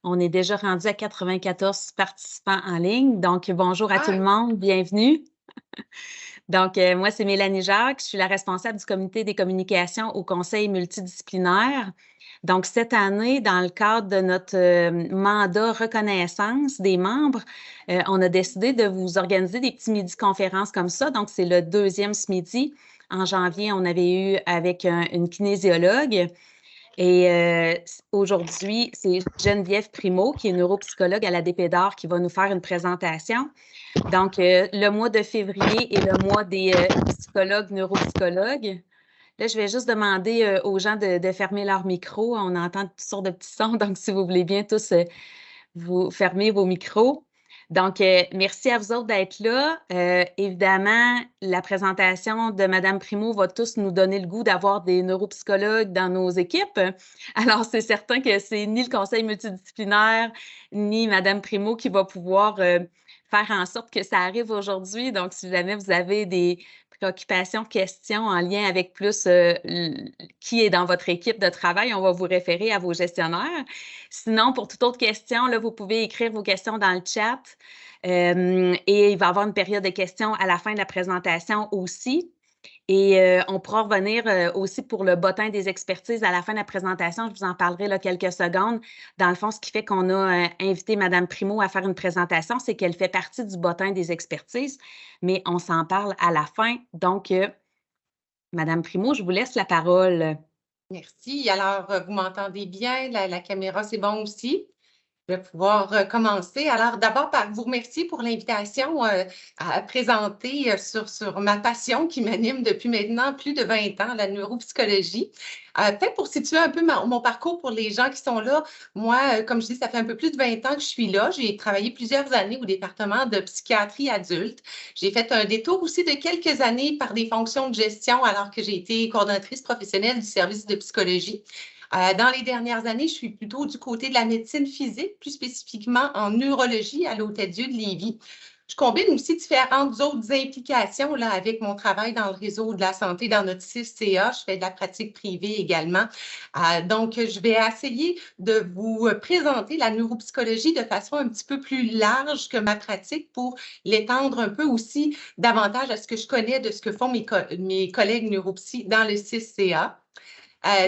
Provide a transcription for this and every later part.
On est déjà rendu à 94 participants en ligne. Donc, bonjour à tout Ah, le monde, bienvenue. Donc, moi, c'est Mélanie Jacques, je suis la responsable du comité des communications au conseil multidisciplinaire. Donc, cette année, dans le cadre de notre mandat reconnaissance des membres, on a décidé de vous organiser des petits midis-conférences comme ça. Donc, c'est le deuxième ce midi. En janvier, on avait eu avec une kinésiologue. Et aujourd'hui, c'est Geneviève Primo, qui est neuropsychologue à la DPDAR, qui va nous faire une présentation. Donc, le mois de février est le mois des psychologues, neuropsychologues. Là, je vais juste demander aux gens de fermer leur micro. On entend toutes sortes de petits sons, donc si vous voulez bien tous vous fermer vos micros. Donc, merci à vous autres d'être là. Évidemment, la présentation de Madame Primo va tous nous donner le goût d'avoir des neuropsychologues dans nos équipes. Alors, c'est certain que c'est ni le conseil multidisciplinaire, ni Madame Primo qui va pouvoir faire en sorte que ça arrive aujourd'hui. Donc, si jamais vous avez des préoccupations, questions en lien avec plus qui est dans votre équipe de travail, on va vous référer à vos gestionnaires. Sinon, pour toute autre question, là, vous pouvez écrire vos questions dans le chat. Et il va y avoir une période de questions à la fin de la présentation aussi. Et on pourra revenir aussi pour le bottin des expertises à la fin de la présentation. Je vous en parlerai là, quelques secondes. Dans le fond, ce qui fait qu'on a invité Mme Primo à faire une présentation, c'est qu'elle fait partie du bottin des expertises, mais on s'en parle à la fin. Donc, Mme Primo, je vous laisse la parole. merci. Alors, vous m'entendez bien? La caméra, c'est bon aussi? Je vais pouvoir commencer. Alors, d'abord, par vous remercier pour l'invitation à présenter sur ma passion qui m'anime depuis maintenant plus de 20 ans, la neuropsychologie. Peut-être pour situer un peu mon parcours pour les gens qui sont là. Moi, comme je dis, ça fait un peu plus de 20 ans que je suis là. J'ai travaillé plusieurs années au département de psychiatrie adulte. J'ai fait un détour aussi de quelques années par des fonctions de gestion alors que j'ai été coordonnatrice professionnelle du service de psychologie. Dans les dernières années, je suis plutôt du côté de la médecine physique, plus spécifiquement en neurologie à l'Hôtel-Dieu de Lévis. Je combine aussi différentes autres implications là, avec mon travail dans le réseau de la santé dans notre 6CA. Je fais de la pratique privée également. Donc, je vais essayer de vous présenter la neuropsychologie de façon un petit peu plus large que ma pratique pour l'étendre un peu aussi davantage à ce que je connais de ce que font mes collègues neuropsy dans le 6CA.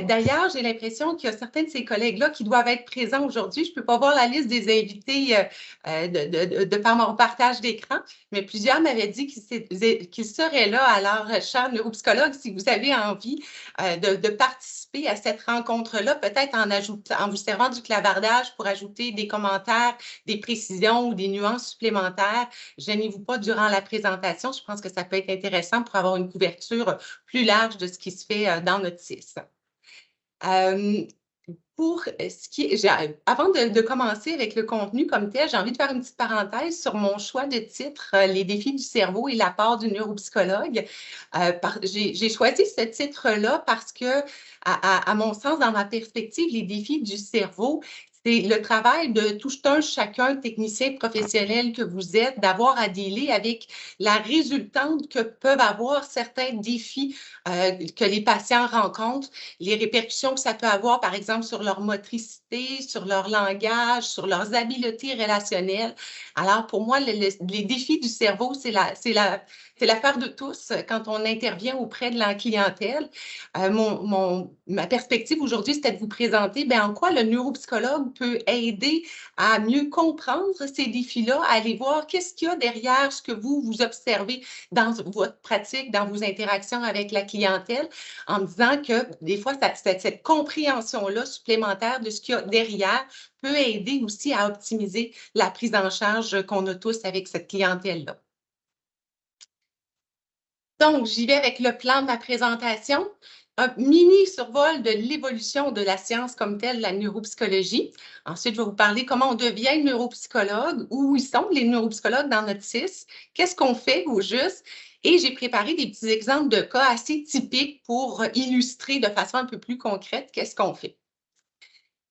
D'ailleurs, j'ai l'impression qu'il y a certains de ces collègues-là qui doivent être présents aujourd'hui. Je ne peux pas voir la liste des invités de par mon partage d'écran, mais plusieurs m'avaient dit qu'ils seraient là. Alors, chers neuropsychologues, si vous avez envie de participer à cette rencontre-là, peut-être en vous servant du clavardage pour ajouter des commentaires, des précisions ou des nuances supplémentaires, gênez-vous pas durant la présentation. Je pense que ça peut être intéressant pour avoir une couverture plus large de ce qui se fait dans notre CIS. Pour ce qui est, avant de commencer avec le contenu comme tel, j'ai envie de faire une petite parenthèse sur mon choix de titre, Les défis du cerveau et l'apport du neuropsychologue. J'ai choisi ce titre-là parce que, à mon sens, dans ma perspective, les défis du cerveau, c'est le travail de tout un chacun, technicien professionnel que vous êtes, d'avoir à dealer avec la résultante que peuvent avoir certains défis que les patients rencontrent, les répercussions que ça peut avoir, par exemple, sur leur motricité, sur leur langage, sur leurs habiletés relationnelles. Alors, pour moi, les défis du cerveau, c'est l'affaire de tous quand on intervient auprès de la clientèle. Ma perspective aujourd'hui, c'était de vous présenter en quoi le neuropsychologue peut aider à mieux comprendre ces défis-là, à aller voir qu'est-ce qu'il y a derrière ce que vous observez dans votre pratique, dans vos interactions avec la clientèle, en me disant que des fois, cette compréhension-là supplémentaire de ce qu'il y a derrière peut aider aussi à optimiser la prise en charge qu'on a tous avec cette clientèle-là. Donc, j'y vais avec le plan de ma présentation. Un mini survol de l'évolution de la science comme telle, la neuropsychologie. Ensuite, je vais vous parler comment on devient neuropsychologue, où ils sont les neuropsychologues dans notre CIS, qu'est-ce qu'on fait au juste. Et j'ai préparé des petits exemples de cas assez typiques pour illustrer de façon un peu plus concrète qu'est-ce qu'on fait.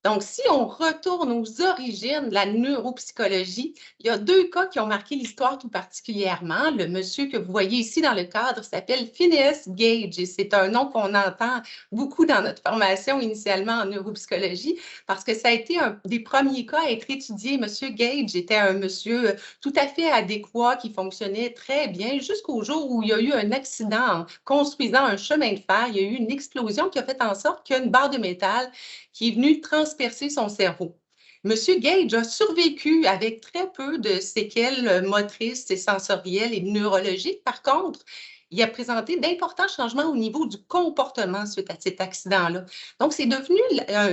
Donc, si on retourne aux origines de la neuropsychologie, il y a 2 cas qui ont marqué l'histoire tout particulièrement. Le monsieur que vous voyez ici dans le cadre s'appelle Phineas Gage et c'est un nom qu'on entend beaucoup dans notre formation initialement en neuropsychologie parce que ça a été un des premiers cas à être étudié. Monsieur Gage était un monsieur tout à fait adéquat qui fonctionnait très bien jusqu'au jour où il y a eu un accident en construisant un chemin de fer. Il y a eu une explosion qui a fait en sorte qu'il y a une barre de métal qui est venue transpercer son cerveau. Monsieur Gage a survécu avec très peu de séquelles motrices et sensorielles et neurologiques. Par contre, il a présenté d'importants changements au niveau du comportement suite à cet accident-là. Donc, c'est devenu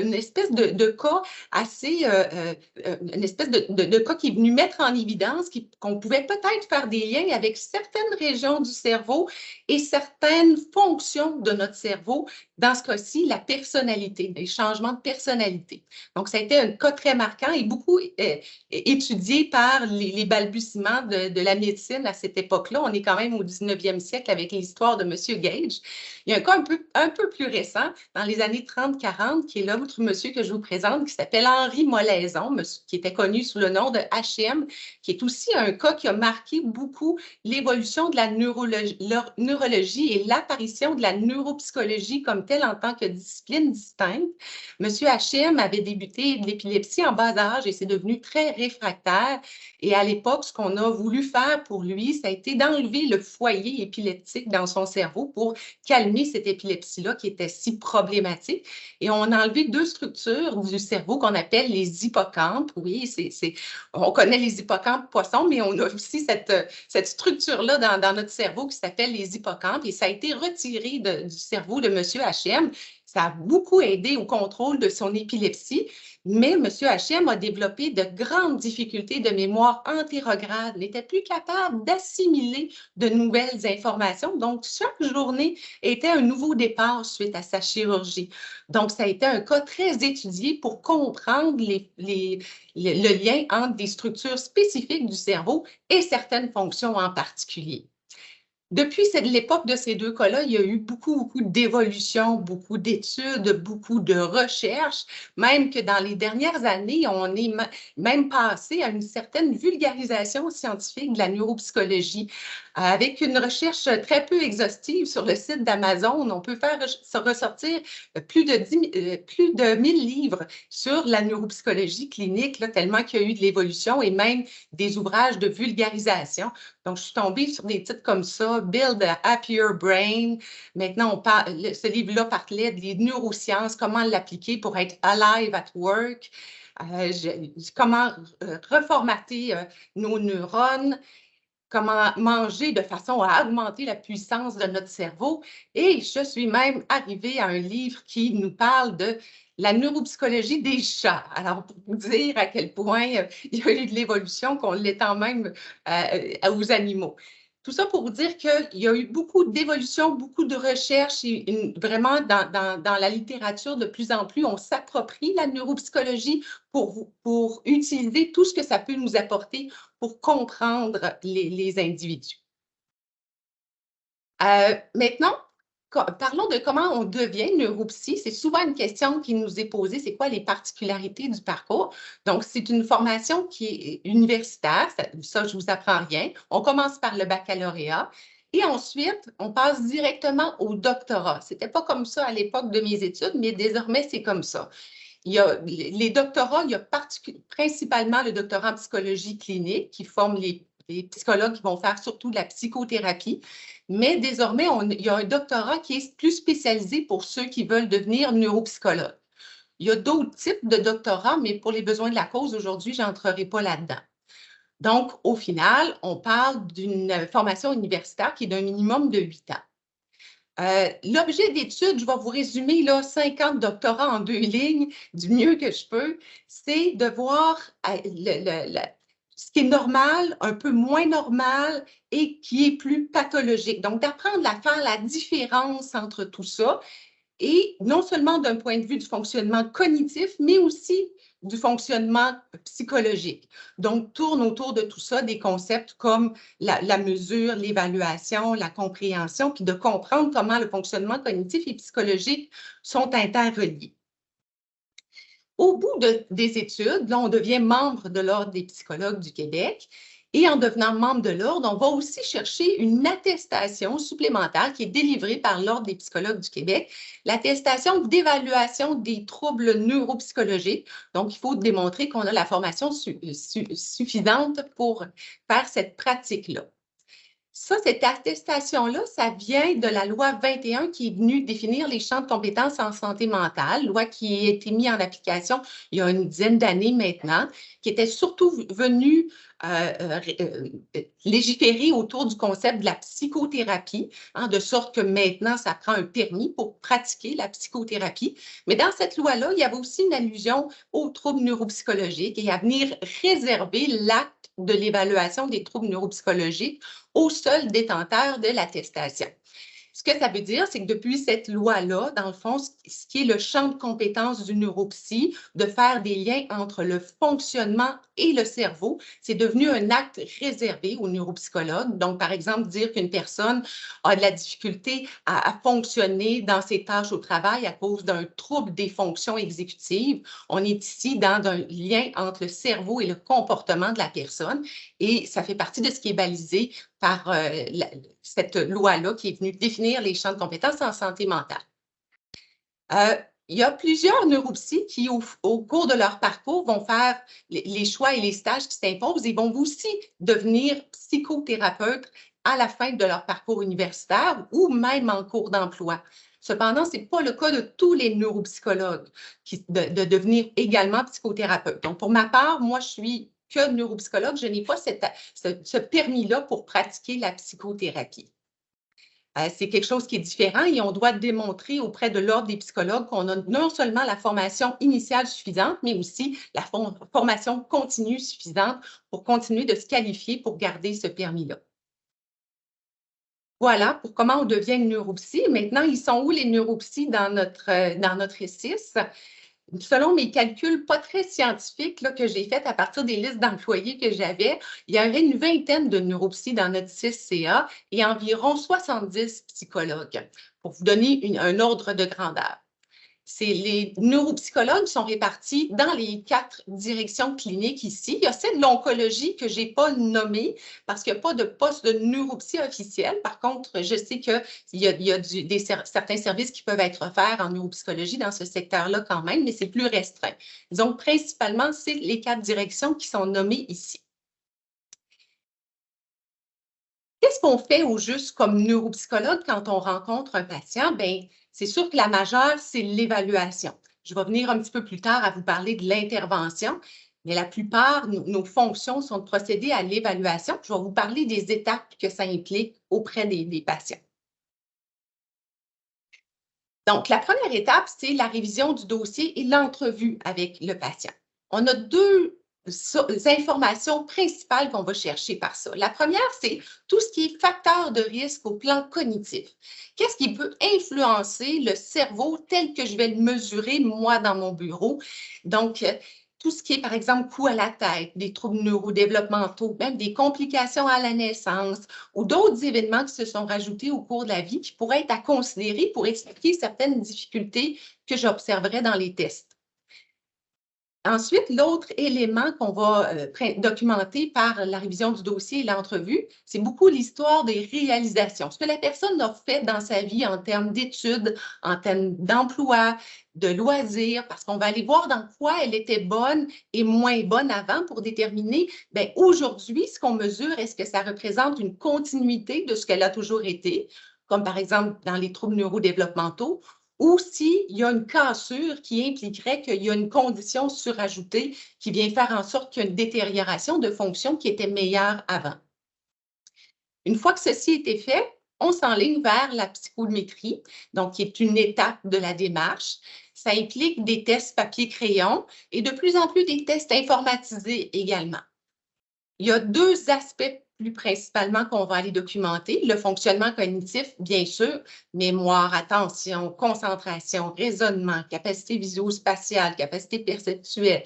une espèce de cas assez, une espèce de cas qui est venu mettre en évidence qu'on pouvait peut-être faire des liens avec certaines régions du cerveau et certaines fonctions de notre cerveau. Dans ce cas-ci, la personnalité, les changements de personnalité. Donc, ça a été un cas très marquant et beaucoup étudié par les balbutiements de la médecine à cette époque-là. On est quand même au 19e siècle avec l'histoire de M. Gage. Il y a un cas un peu plus récent, dans les années 30-40, qui est l'autre monsieur que je vous présente, qui s'appelle Henri Molaison, qui était connu sous le nom de HM, qui est aussi un cas qui a marqué beaucoup l'évolution de la neurologie et l'apparition de la neuropsychologie comme telle en tant que discipline distincte. Monsieur H.M. avait débuté l'épilepsie en bas âge et c'est devenu très réfractaire. Et à l'époque, ce qu'on a voulu faire pour lui, ça a été d'enlever le foyer épileptique dans son cerveau pour calmer cette épilepsie-là qui était si problématique. Et on a enlevé 2 structures du cerveau qu'on appelle les hippocampes. Oui, on connaît les hippocampes poissons, mais on a aussi cette structure-là dans notre cerveau qui s'appelle les hippocampes et ça a été retiré du cerveau de M. H.M. Ça a beaucoup aidé au contrôle de son épilepsie, mais M. H.M. a développé de grandes difficultés de mémoire antérograde, n'était plus capable d'assimiler de nouvelles informations. Donc, chaque journée était un nouveau départ suite à sa chirurgie. Donc, ça a été un cas très étudié pour comprendre le lien entre des structures spécifiques du cerveau et certaines fonctions en particulier. Depuis l'époque de ces 2 cas-là, il y a eu beaucoup d'évolutions, beaucoup d'études, beaucoup de recherches, même que dans les dernières années, on est même passé à une certaine vulgarisation scientifique de la neuropsychologie. Avec une recherche très peu exhaustive sur le site d'Amazon, on peut faire ressortir plus de 1000 livres sur la neuropsychologie clinique, là, tellement qu'il y a eu de l'évolution et même des ouvrages de vulgarisation. Donc, je suis tombée sur des titres comme ça, Build a Happier Brain. Maintenant, ce livre-là parlait des neurosciences, comment l'appliquer pour être alive at work, comment reformater nos neurones, comment manger de façon à augmenter la puissance de notre cerveau. Et je suis même arrivée à un livre qui nous parle de la neuropsychologie des chats. Alors, pour vous dire à quel point il y a eu de l'évolution, qu'on l'étend même aux animaux. Tout ça pour vous dire qu'il y a eu beaucoup d'évolution, beaucoup de recherches et vraiment dans la littérature, de plus en plus, on s'approprie la neuropsychologie pour utiliser tout ce que ça peut nous apporter pour comprendre les individus. Maintenant, parlons de comment on devient neuropsy. C'est souvent une question qui nous est posée, c'est quoi les particularités du parcours? Donc, c'est une formation qui est universitaire, ça je ne vous apprends rien. On commence par le baccalauréat et ensuite, on passe directement au doctorat. Ce n'était pas comme ça à l'époque de mes études, mais désormais, c'est comme ça. Il y a les doctorats, il y a principalement le doctorat en psychologie clinique qui forme les psychologues qui vont faire surtout de la psychothérapie. Mais désormais, il y a un doctorat qui est plus spécialisé pour ceux qui veulent devenir neuropsychologues. Il y a d'autres types de doctorats, mais pour les besoins de la cause, aujourd'hui, je n'entrerai pas là-dedans. Donc, au final, on parle d'une formation universitaire qui est d'un minimum de 8 ans. L'objet d'étude, je vais vous résumer là, 50 doctorats en 2 lignes, du mieux que je peux, c'est de voir ce qui est normal, un peu moins normal et qui est plus pathologique. Donc, d'apprendre à faire la différence entre tout ça et non seulement d'un point de vue du fonctionnement cognitif, mais aussi du fonctionnement psychologique. Donc, tourne autour de tout ça des concepts comme la mesure, l'évaluation, la compréhension, puis de comprendre comment le fonctionnement cognitif et psychologique sont interreliés. Au bout des études, là, on devient membre de l'Ordre des psychologues du Québec. Et en devenant membre de l'Ordre, on va aussi chercher une attestation supplémentaire qui est délivrée par l'Ordre des psychologues du Québec, l'attestation d'évaluation des troubles neuropsychologiques. Donc, il faut démontrer qu'on a la formation suffisante pour faire cette pratique-là. Ça, cette attestation-là, ça vient de la loi 21 qui est venue définir les champs de compétences en santé mentale, loi qui a été mise en application il y a une dizaine d'années maintenant, qui était surtout venue légiférer autour du concept de la psychothérapie, hein, de sorte que maintenant, ça prend un permis pour pratiquer la psychothérapie. Mais dans cette loi-là, il y avait aussi une allusion aux troubles neuropsychologiques et à venir réserver l'acte de l'évaluation des troubles neuropsychologiques au seul détenteur de l'attestation. Ce que ça veut dire, c'est que depuis cette loi-là, dans le fond, ce qui est le champ de compétences du neuropsy, de faire des liens entre le fonctionnement et le cerveau, c'est devenu un acte réservé aux neuropsychologues. Donc, par exemple, dire qu'une personne a de la difficulté à fonctionner dans ses tâches au travail à cause d'un trouble des fonctions exécutives. On est ici dans un lien entre le cerveau et le comportement de la personne et ça fait partie de ce qui est balisé par cette loi-là qui est venue définir les champs de compétences en santé mentale. Il y a plusieurs neuropsy qui, au cours de leur parcours, vont faire les choix et les stages qui s'imposent et vont aussi devenir psychothérapeutes à la fin de leur parcours universitaire ou même en cours d'emploi. Cependant, ce n'est pas le cas de tous les neuropsychologues de devenir également psychothérapeutes. Donc, pour ma part, moi, je suis que neuropsychologue, je n'ai pas ce permis-là pour pratiquer la psychothérapie. C'est quelque chose qui est différent et on doit démontrer auprès de l'Ordre des psychologues qu'on a non seulement la formation initiale suffisante, mais aussi la formation continue suffisante pour continuer de se qualifier pour garder ce permis-là. Voilà pour comment on devient neuropsy. Maintenant, ils sont où les neuropsy dans notre ISIS? Selon mes calculs pas très scientifiques là, que j'ai faits à partir des listes d'employés que j'avais, il y aurait une vingtaine de neuropsy dans notre CIS-CA et environ 70 psychologues, pour vous donner un ordre de grandeur. Les neuropsychologues sont répartis dans les 4 directions cliniques ici. Il y a celle de l'oncologie que je n'ai pas nommée parce qu'il n'y a pas de poste de neuropsy officiel. Par contre, je sais qu'il y a certains services qui peuvent être offerts en neuropsychologie dans ce secteur-là quand même, mais c'est plus restreint. Donc, principalement, c'est les 4 directions qui sont nommées ici. Qu'est-ce qu'on fait au juste comme neuropsychologue quand on rencontre un patient? Bien, c'est sûr que la majeure, c'est l'évaluation. Je vais venir un petit peu plus tard à vous parler de l'intervention, mais la plupart, nos fonctions sont de procéder à l'évaluation. Je vais vous parler des étapes que ça implique auprès des patients. Donc, la première étape, c'est la révision du dossier et l'entrevue avec le patient. On a deux informations principales qu'on va chercher par ça. La première, c'est tout ce qui est facteur de risque au plan cognitif. Qu'est-ce qui peut influencer le cerveau tel que je vais le mesurer, moi, dans mon bureau? Donc, tout ce qui est, par exemple, coup à la tête, des troubles neurodéveloppementaux, même des complications à la naissance ou d'autres événements qui se sont rajoutés au cours de la vie qui pourraient être à considérer pour expliquer certaines difficultés que j'observerais dans les tests. Ensuite, l'autre élément qu'on va documenter par la révision du dossier et l'entrevue, c'est beaucoup l'histoire des réalisations. Ce que la personne a fait dans sa vie en termes d'études, en termes d'emploi, de loisirs, parce qu'on va aller voir dans quoi elle était bonne et moins bonne avant pour déterminer, bien, aujourd'hui, ce qu'on mesure, est-ce que ça représente une continuité de ce qu'elle a toujours été, comme par exemple dans les troubles neurodéveloppementaux, ou s'il y a une cassure qui impliquerait qu'il y a une condition surajoutée qui vient faire en sorte qu'il y a une détérioration de fonction qui était meilleure avant. Une fois que ceci a été fait, on s'enligne vers la psychométrie, donc qui est une étape de la démarche. Ça implique des tests papier-crayon et de plus en plus des tests informatisés également. Il y a 2 aspects plus principalement qu'on va aller documenter. Le fonctionnement cognitif, bien sûr, mémoire, attention, concentration, raisonnement, capacité visuo-spatiale, capacité perceptuelle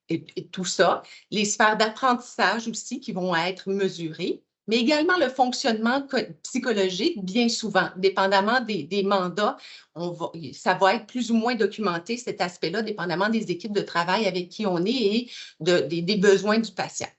et tout ça. Les sphères d'apprentissage aussi qui vont être mesurées. mais également le fonctionnement psychologique, bien souvent, dépendamment des mandats, ça va être plus ou moins documenté, cet aspect-là, dépendamment des équipes de travail avec qui on est et des besoins du patient.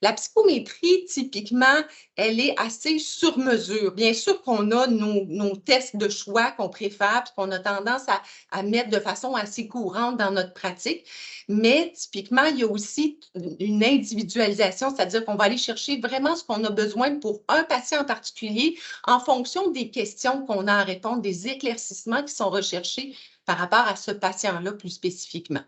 La psychométrie, typiquement, elle est assez sur mesure. Bien sûr qu'on a nos tests de choix qu'on préfère puis qu'on a tendance à mettre de façon assez courante dans notre pratique, mais typiquement, il y a aussi une individualisation, c'est-à-dire qu'on va aller chercher vraiment ce qu'on a besoin pour un patient en particulier en fonction des questions qu'on a à répondre, des éclaircissements qui sont recherchés par rapport à ce patient-là plus spécifiquement.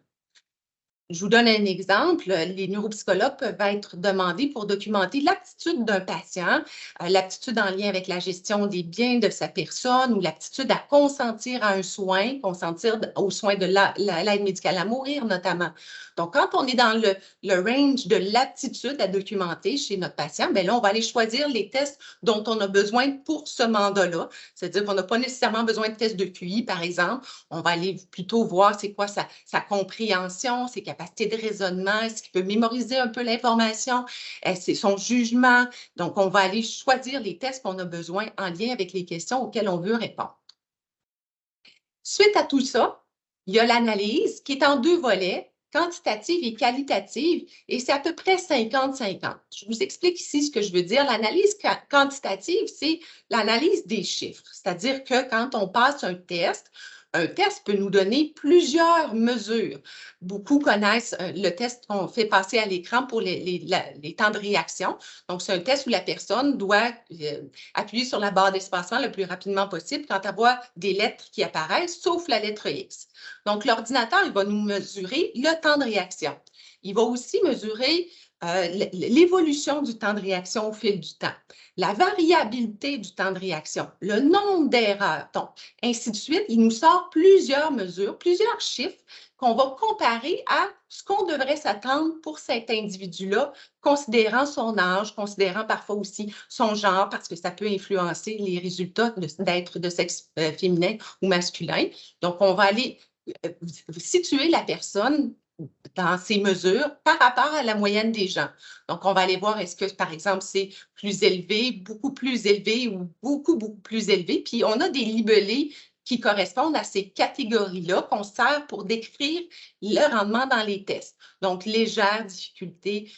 Je vous donne un exemple. Les neuropsychologues peuvent être demandés pour documenter l'aptitude d'un patient, l'aptitude en lien avec la gestion des biens de sa personne ou l'aptitude à consentir à un soin, consentir aux soins de l'aide médicale à mourir notamment. Donc, quand on est dans le range de l'aptitude à documenter chez notre patient, bien là, on va aller choisir les tests dont on a besoin pour ce mandat-là. C'est-à-dire qu'on n'a pas nécessairement besoin de tests de QI, par exemple. On va aller plutôt voir c'est quoi sa compréhension, ses capacités de raisonnement, est-ce qu'il peut mémoriser un peu l'information, c'est son jugement. Donc, on va aller choisir les tests qu'on a besoin en lien avec les questions auxquelles on veut répondre. Suite à tout ça, il y a l'analyse qui est en 2 volets, quantitative et qualitative, et c'est à peu près 50-50. Je vous explique ici ce que je veux dire. L'analyse quantitative, c'est l'analyse des chiffres, c'est-à-dire que quand on passe un test peut nous donner plusieurs mesures. Beaucoup connaissent le test qu'on fait passer à l'écran pour les temps de réaction. Donc, c'est un test où la personne doit appuyer sur la barre d'espacement le plus rapidement possible quand elle voit des lettres qui apparaissent, sauf la lettre X. Donc, l'ordinateur, il va nous mesurer le temps de réaction. Il va aussi mesurer l'évolution du temps de réaction au fil du temps, la variabilité du temps de réaction, le nombre d'erreurs, donc ainsi de suite. Il nous sort plusieurs mesures, plusieurs chiffres qu'on va comparer à ce qu'on devrait s'attendre pour cet individu-là, considérant son âge, considérant parfois aussi son genre, parce que ça peut influencer les résultats d'être de sexe féminin ou masculin. Donc, on va aller situer la personne dans ces mesures par rapport à la moyenne des gens. Donc, on va aller voir est-ce que, par exemple, c'est plus élevé, beaucoup plus élevé ou beaucoup, beaucoup plus élevé. Puis, on a des libellés qui correspondent à ces catégories-là qu'on sert pour décrire le rendement dans les tests. Donc, légère, difficulté,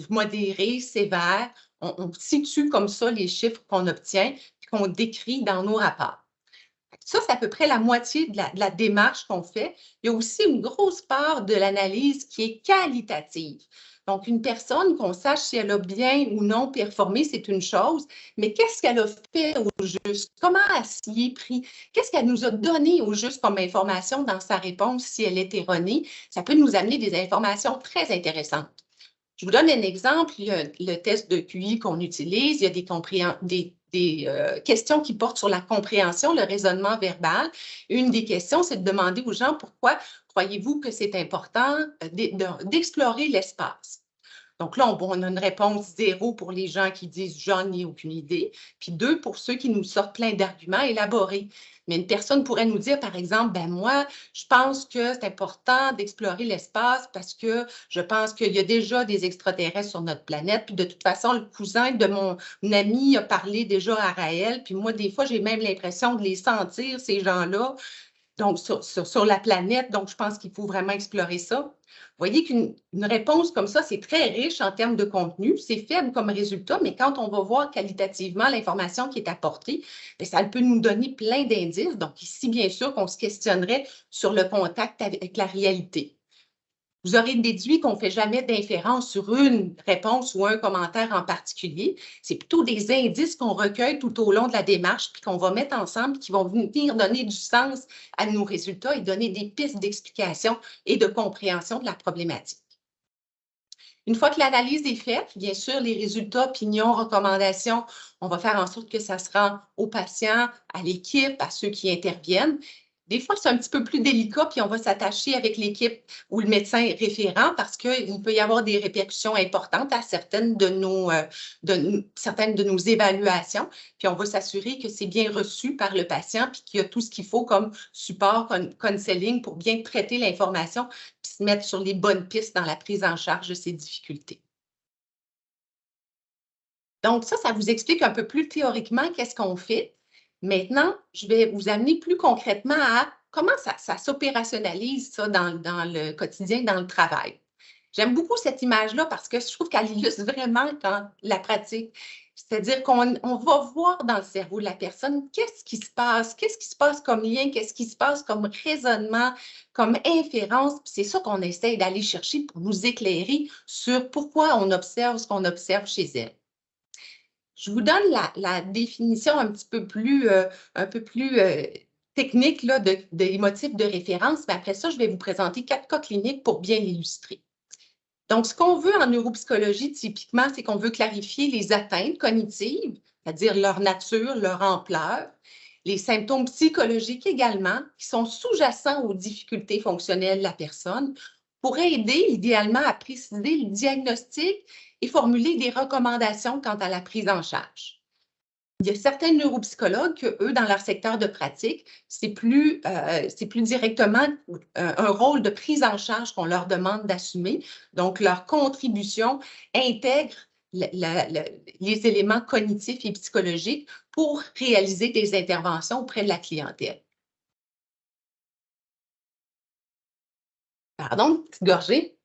modérée, sévère. On situe comme ça les chiffres qu'on obtient et qu'on décrit dans nos rapports. Ça, c'est à peu près la moitié de la démarche qu'on fait. Il y a aussi une grosse part de l'analyse qui est qualitative. Donc, une personne, qu'on sache si elle a bien ou non performé, c'est une chose, mais qu'est-ce qu'elle a fait au juste? Comment elle s'y est pris? Qu'est-ce qu'elle nous a donné au juste comme information dans sa réponse si elle est erronée? Ça peut nous amener des informations très intéressantes. Je vous donne un exemple. Il y a le test de QI qu'on utilise. Il y a des questions qui portent sur la compréhension, le raisonnement verbal. Une des questions, c'est de demander aux gens pourquoi croyez-vous que c'est important d'explorer l'espace. Donc là, on a une réponse 0 pour les gens qui disent j'en ai aucune idée, puis 2 pour ceux qui nous sortent plein d'arguments élaborés. Mais une personne pourrait nous dire, par exemple, ben moi, je pense que c'est important d'explorer l'espace parce que je pense qu'il y a déjà des extraterrestres sur notre planète. Puis de toute façon, le cousin de mon ami a parlé déjà à Raël. Puis moi, des fois, j'ai même l'impression de les sentir, ces gens-là. Donc, sur la planète, donc je pense qu'il faut vraiment explorer ça. Vous voyez qu'une réponse comme ça, c'est très riche en termes de contenu, c'est faible comme résultat, mais quand on va voir qualitativement l'information qui est apportée, bien, ça peut nous donner plein d'indices. Donc, ici, bien sûr, qu'on se questionnerait sur le contact avec la réalité. Vous aurez déduit qu'on ne fait jamais d'inférence sur une réponse ou un commentaire en particulier. C'est plutôt des indices qu'on recueille tout au long de la démarche puis qu'on va mettre ensemble qui vont venir donner du sens à nos résultats et donner des pistes d'explication et de compréhension de la problématique. Une fois que l'analyse est faite, bien sûr, les résultats, opinions, recommandations, on va faire en sorte que ça se rend aux patients, à l'équipe, à ceux qui interviennent. Des fois, c'est un petit peu plus délicat, puis on va s'attacher avec l'équipe ou le médecin référent parce qu'il peut y avoir des répercussions importantes à certaines de nos évaluations. Puis on va s'assurer que c'est bien reçu par le patient, puis qu'il y a tout ce qu'il faut comme support, counseling pour bien traiter l'information, puis se mettre sur les bonnes pistes dans la prise en charge de ces difficultés. Donc ça vous explique un peu plus théoriquement qu'est-ce qu'on fait. Maintenant, je vais vous amener plus concrètement à comment ça s'opérationnalise ça dans le quotidien, dans le travail. J'aime beaucoup cette image-là parce que je trouve qu'elle illustre vraiment la pratique. C'est-à-dire qu'on va voir dans le cerveau de la personne qu'est-ce qui se passe comme lien, qu'est-ce qui se passe comme raisonnement, comme inférence. Puis c'est ça qu'on essaie d'aller chercher pour nous éclairer sur pourquoi on observe ce qu'on observe chez elle. Je vous donne la définition un peu plus technique là, des motifs de référence, mais après ça, je vais vous présenter 4 cas cliniques pour bien l'illustrer. Donc, ce qu'on veut en neuropsychologie, typiquement, c'est qu'on veut clarifier les atteintes cognitives, c'est-à-dire leur nature, leur ampleur, les symptômes psychologiques également, qui sont sous-jacents aux difficultés fonctionnelles de la personne, pour aider idéalement à préciser le diagnostic et formuler des recommandations quant à la prise en charge. Il y a certains neuropsychologues que, eux, dans leur secteur de pratique, c'est plus directement un rôle de prise en charge qu'on leur demande d'assumer. Donc, leur contribution intègre les éléments cognitifs et psychologiques pour réaliser des interventions auprès de la clientèle. Pardon, petite gorgée.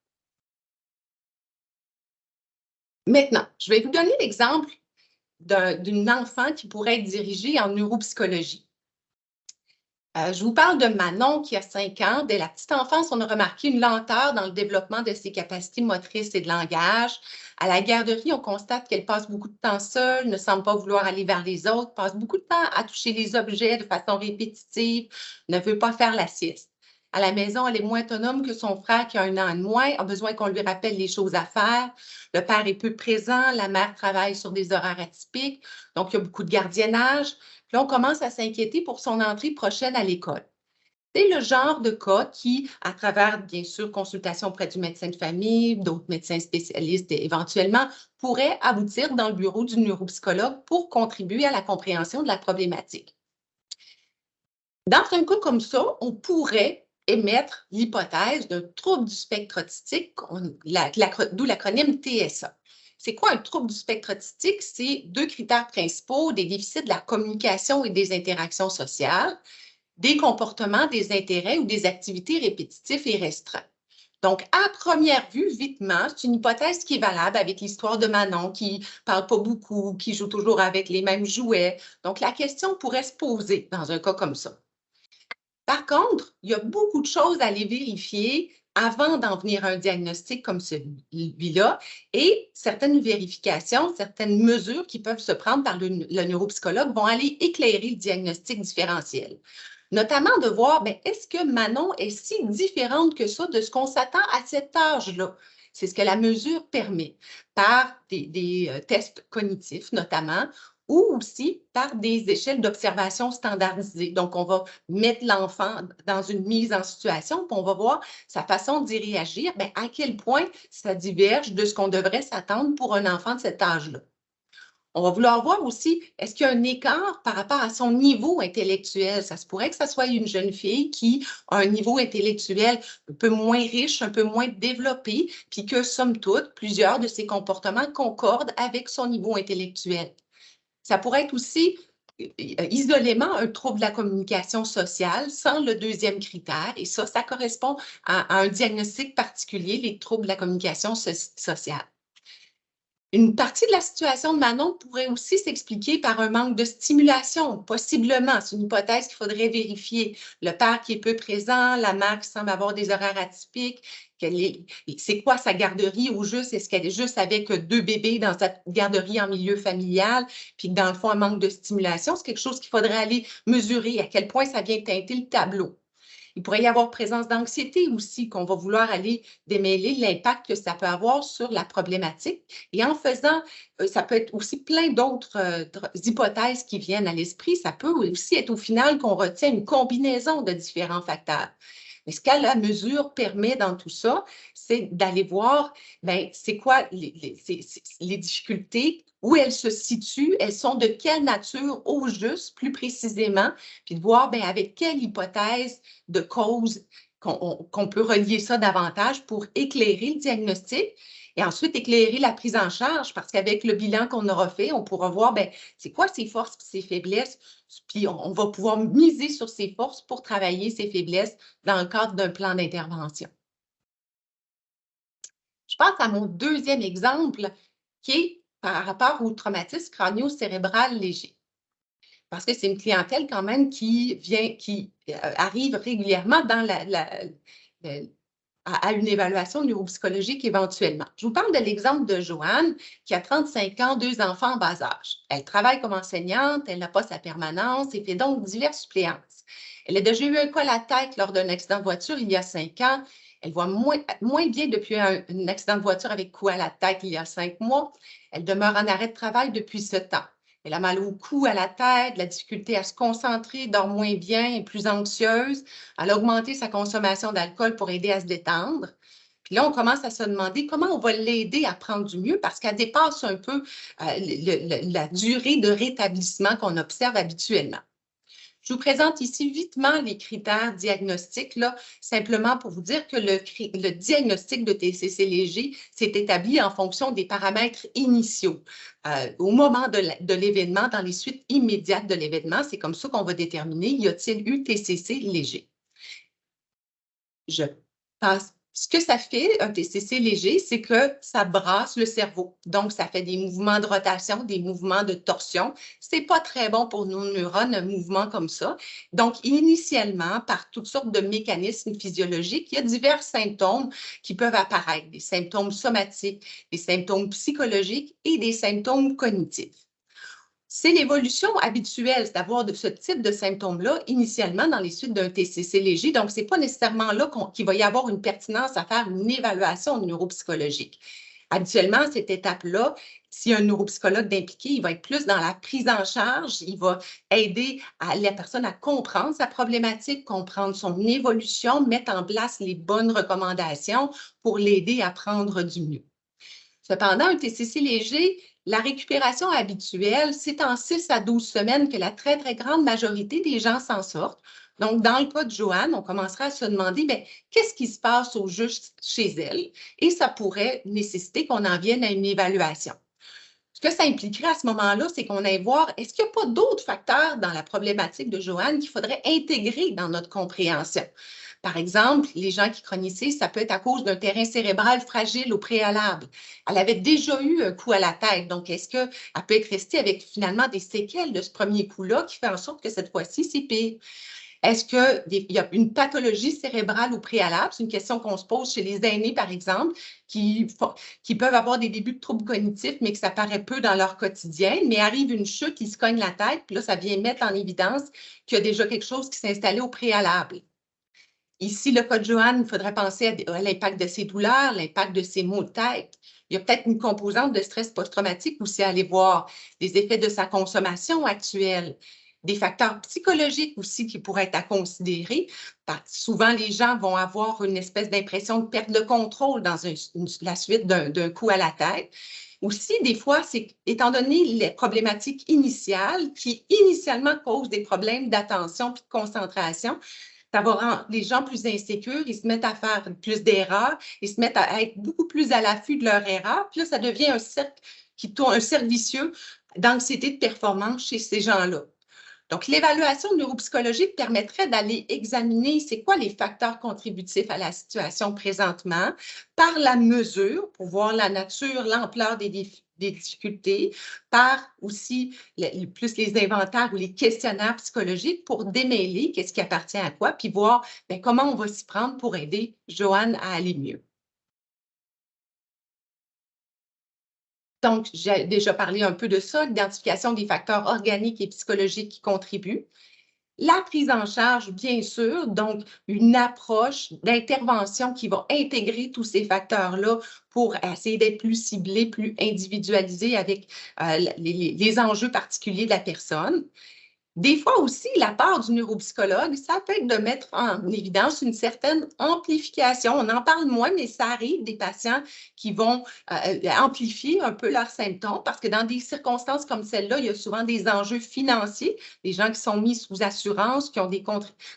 Maintenant, je vais vous donner l'exemple d'une enfant qui pourrait être dirigée en neuropsychologie. Je vous parle de Manon qui a 5 ans. Dès la petite enfance, on a remarqué une lenteur dans le développement de ses capacités motrices et de langage. À la garderie, on constate qu'elle passe beaucoup de temps seule, ne semble pas vouloir aller vers les autres, passe beaucoup de temps à toucher les objets de façon répétitive, ne veut pas faire la sieste. À la maison, elle est moins autonome que son frère qui a 1 an de moins, a besoin qu'on lui rappelle les choses à faire. Le père est peu présent, la mère travaille sur des horaires atypiques, donc il y a beaucoup de gardiennage. Puis là, on commence à s'inquiéter pour son entrée prochaine à l'école. C'est le genre de cas qui, à travers, bien sûr, consultation auprès du médecin de famille, d'autres médecins spécialistes éventuellement, pourrait aboutir dans le bureau du neuropsychologue pour contribuer à la compréhension de la problématique. Dans un cas comme ça, on pourrait émettre l'hypothèse d'un trouble du spectre autistique, d'où l'acronyme TSA. C'est quoi un trouble du spectre autistique? C'est 2 critères principaux, des déficits de la communication et des interactions sociales, des comportements, des intérêts ou des activités répétitifs et restreints. Donc, à première vue, vitement, c'est une hypothèse qui est valable avec l'histoire de Manon qui ne parle pas beaucoup, qui joue toujours avec les mêmes jouets. Donc, la question pourrait se poser dans un cas comme ça. Par contre, il y a beaucoup de choses à aller vérifier avant d'en venir à un diagnostic comme celui-là et certaines vérifications, certaines mesures qui peuvent se prendre par le neuropsychologue vont aller éclairer le diagnostic différentiel. Notamment de voir, est-ce que Manon est si différente que ça de ce qu'on s'attend à cet âge-là? C'est ce que la mesure permet par des tests cognitifs notamment ou aussi par des échelles d'observation standardisées. Donc, on va mettre l'enfant dans une mise en situation, puis on va voir sa façon d'y réagir, à quel point ça diverge de ce qu'on devrait s'attendre pour un enfant de cet âge-là. On va vouloir voir aussi, est-ce qu'il y a un écart par rapport à son niveau intellectuel? Ça se pourrait que ça soit une jeune fille qui a un niveau intellectuel un peu moins riche, un peu moins développé, puis que, somme toute, plusieurs de ses comportements concordent avec son niveau intellectuel. Ça pourrait être aussi isolément un trouble de la communication sociale sans le 2e critère. Et ça correspond à un diagnostic particulier, les troubles de la communication sociale. Une partie de la situation de Manon pourrait aussi s'expliquer par un manque de stimulation, possiblement. C'est une hypothèse qu'il faudrait vérifier. Le père qui est peu présent, la mère qui semble avoir des horaires atypiques. C'est quoi sa garderie au juste? Est-ce qu'elle est juste avec 2 bébés dans sa garderie en milieu familial, puis que dans le fond, un manque de stimulation? C'est quelque chose qu'il faudrait aller mesurer, à quel point ça vient teinter le tableau. Il pourrait y avoir présence d'anxiété aussi, qu'on va vouloir aller démêler l'impact que ça peut avoir sur la problématique. Et en faisant, ça peut être aussi plein d'autres hypothèses qui viennent à l'esprit. Ça peut aussi être au final qu'on retient une combinaison de différents facteurs. Mais ce que la mesure permet dans tout ça, c'est d'aller voir, c'est quoi les difficultés, où elles se situent, elles sont de quelle nature au juste, plus précisément, puis de voir avec quelle hypothèse de cause qu'on peut relier ça davantage pour éclairer le diagnostic Et ensuite, éclairer la prise en charge, parce qu'avec le bilan qu'on aura fait, on pourra voir, ben, c'est quoi ses forces et ses faiblesses, puis on va pouvoir miser sur ses forces pour travailler ses faiblesses dans le cadre d'un plan d'intervention. Je passe à mon deuxième exemple, qui est par rapport au traumatisme crânio-cérébral léger. Parce que c'est une clientèle quand même qui arrive régulièrement dans le à une évaluation neuropsychologique éventuellement. Je vous parle de l'exemple de Joanne, qui a 35 ans, 2 enfants en bas âge. Elle travaille comme enseignante, elle n'a pas sa permanence et fait donc diverses suppléances. Elle a déjà eu un coup à la tête lors d'un accident de voiture il y a 5 ans. Elle voit moins bien depuis un accident de voiture avec coup à la tête il y a 5 mois. Elle demeure en arrêt de travail depuis ce temps. Elle a mal au cou, à la tête, la difficulté à se concentrer, dort moins bien, est plus anxieuse. Elle a augmenté sa consommation d'alcool pour aider à se détendre. Puis là, on commence à se demander comment on va l'aider à prendre du mieux parce qu'elle dépasse un peu la durée de rétablissement qu'on observe habituellement. Je vous présente ici vitement les critères diagnostiques, là, simplement pour vous dire que le diagnostic de TCC léger s'est établi en fonction des paramètres initiaux. Au moment de l'événement, dans les suites immédiates de l'événement, c'est comme ça qu'on va déterminer y a-t-il eu TCC léger. Je passe. Ce que ça fait, un TCC léger, c'est que ça brasse le cerveau. Donc, ça fait des mouvements de rotation, des mouvements de torsion. C'est pas très bon pour nos neurones, un mouvement comme ça. Donc, initialement, par toutes sortes de mécanismes physiologiques, il y a divers symptômes qui peuvent apparaître. Des symptômes somatiques, des symptômes psychologiques et des symptômes cognitifs. C'est l'évolution habituelle d'avoir ce type de symptômes-là initialement dans les suites d'un TCC léger. Donc, ce n'est pas nécessairement là qu'il va y avoir une pertinence à faire une évaluation neuropsychologique. Habituellement, à cette étape-là, s'il y a un neuropsychologue d'impliqué, il va être plus dans la prise en charge, il va aider la personne à comprendre sa problématique, comprendre son évolution, mettre en place les bonnes recommandations pour l'aider à prendre du mieux. Cependant, un TCC léger, la récupération habituelle, c'est en 6 à 12 semaines que la très, très grande majorité des gens s'en sortent. Donc, dans le cas de Joanne, on commencera à se demander, bien, qu'est-ce qui se passe au juste chez elle? Et ça pourrait nécessiter qu'on en vienne à une évaluation. Ce que ça impliquerait à ce moment-là, c'est qu'on aille voir, est-ce qu'il n'y a pas d'autres facteurs dans la problématique de Joanne qu'il faudrait intégrer dans notre compréhension? Par exemple, les gens qui chronicisent, ça peut être à cause d'un terrain cérébral fragile au préalable. Elle avait déjà eu un coup à la tête, donc est-ce qu'elle peut être restée avec finalement des séquelles de ce premier coup-là qui fait en sorte que cette fois-ci, c'est pire? Est-ce qu'il y a une pathologie cérébrale au préalable? C'est une question qu'on se pose chez les aînés, par exemple, qui peuvent avoir des débuts de troubles cognitifs, mais que ça paraît peu dans leur quotidien. Mais arrive une chute, ils se cognent la tête, puis là, ça vient mettre en évidence qu'il y a déjà quelque chose qui s'est installé au préalable. Ici, le cas de Joanne, il faudrait penser à l'impact de ses douleurs, l'impact de ses maux de tête. Il y a peut-être une composante de stress post-traumatique aussi à aller voir, les effets de sa consommation actuelle, des facteurs psychologiques aussi qui pourraient être à considérer. Souvent, les gens vont avoir une espèce d'impression de perte de contrôle dans la suite d'un coup à la tête. Aussi, des fois, c'est étant donné les problématiques initiales qui initialement causent des problèmes d'attention et de concentration, ça va rendre les gens plus insécures, ils se mettent à faire plus d'erreurs, ils se mettent à être beaucoup plus à l'affût de leurs erreurs. Puis là, ça devient un cercle qui tourne, un cercle vicieux d'anxiété de performance chez ces gens-là. Donc, l'évaluation neuropsychologique permettrait d'aller examiner c'est quoi les facteurs contributifs à la situation présentement par la mesure, pour voir la nature, l'ampleur des difficultés, par aussi plus les inventaires ou les questionnaires psychologiques pour démêler qu'est-ce qui appartient à quoi, puis voir bien, comment on va s'y prendre pour aider Joanne à aller mieux. Donc, j'ai déjà parlé un peu de ça, l'identification des facteurs organiques et psychologiques qui contribuent. La prise en charge, bien sûr, donc une approche d'intervention qui va intégrer tous ces facteurs-là pour essayer d'être plus ciblé, plus individualisé avec les enjeux particuliers de la personne. Des fois aussi, la part du neuropsychologue, ça peut être de mettre en évidence une certaine amplification. On en parle moins, mais ça arrive des patients qui vont amplifier un peu leurs symptômes parce que dans des circonstances comme celle-là, il y a souvent des enjeux financiers, des gens qui sont mis sous assurance, qui ont des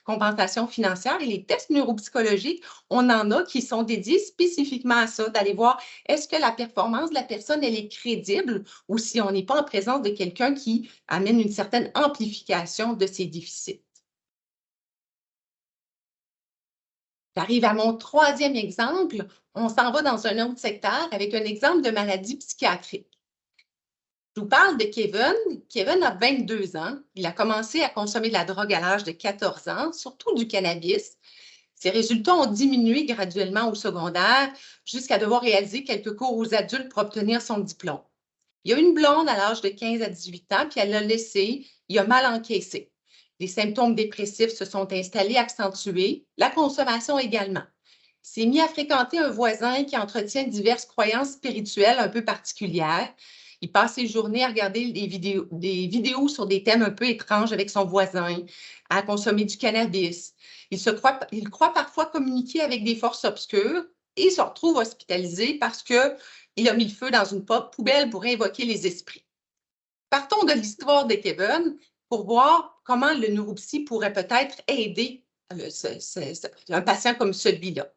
compensations financières. Et les tests neuropsychologiques, on en a qui sont dédiés spécifiquement à ça, d'aller voir est-ce que la performance de la personne, elle est crédible ou si on n'est pas en présence de quelqu'un qui amène une certaine amplification de ces déficits. J'arrive à mon troisième exemple. On s'en va dans un autre secteur avec un exemple de maladie psychiatrique. Je vous parle de Kevin. Kevin a 22 ans. Il a commencé à consommer de la drogue à l'âge de 14 ans, surtout du cannabis. Ses résultats ont diminué graduellement au secondaire jusqu'à devoir réaliser quelques cours aux adultes pour obtenir son diplôme. Il a une blonde à l'âge de 15 à 18 ans, puis elle l'a laissé. Il a mal encaissé. Les symptômes dépressifs se sont installés, accentués, la consommation également. Il s'est mis à fréquenter un voisin qui entretient diverses croyances spirituelles un peu particulières. Il passe ses journées à regarder des vidéos sur des thèmes un peu étranges avec son voisin, à consommer du cannabis. Il croit parfois communiquer avec des forces obscures et se retrouve hospitalisé parce qu'il a mis le feu dans une poubelle pour invoquer les esprits. Partons de l'histoire de Kevin pour voir comment le neuropsy pourrait peut-être aider un patient comme celui-là.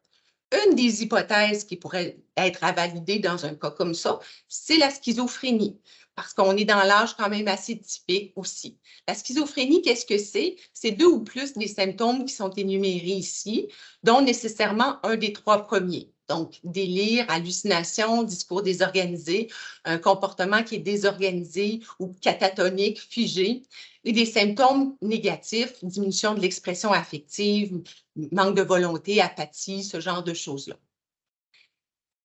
Une des hypothèses qui pourrait être à valider dans un cas comme ça, c'est la schizophrénie, parce qu'on est dans l'âge quand même assez typique aussi. La schizophrénie, qu'est-ce que c'est? C'est 2 ou plus des symptômes qui sont énumérés ici, dont nécessairement un des 3 premiers. Donc, délire, hallucination, discours désorganisé, un comportement qui est désorganisé ou catatonique, figé, et des symptômes négatifs, diminution de l'expression affective, manque de volonté, apathie, ce genre de choses-là.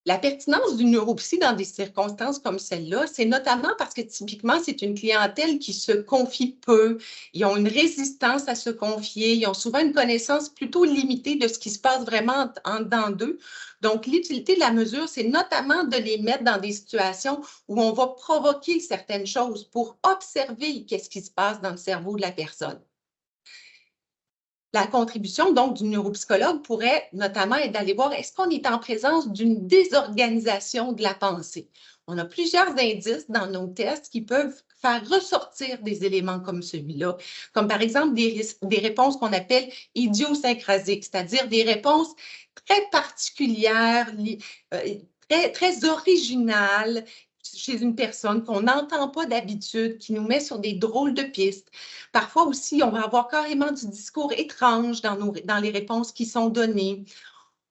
La pertinence du neuropsy dans des circonstances comme celle-là, c'est notamment parce que typiquement, c'est une clientèle qui se confie peu. Ils ont une résistance à se confier. Ils ont souvent une connaissance plutôt limitée de ce qui se passe vraiment en dedans d'eux. Donc, l'utilité de la mesure, c'est notamment de les mettre dans des situations où on va provoquer certaines choses pour observer qu'est-ce qui se passe dans le cerveau de la personne. La contribution donc du neuropsychologue pourrait notamment être d'aller voir est-ce qu'on est en présence d'une désorganisation de la pensée. On a plusieurs indices dans nos tests qui peuvent faire ressortir des éléments comme celui-là, comme par exemple des réponses qu'on appelle idiosyncrasiques, c'est-à-dire des réponses très particulières, très originales chez une personne qu'on n'entend pas d'habitude, qui nous met sur des drôles de pistes. Parfois aussi, on va avoir carrément du discours étrange dans les réponses qui sont données.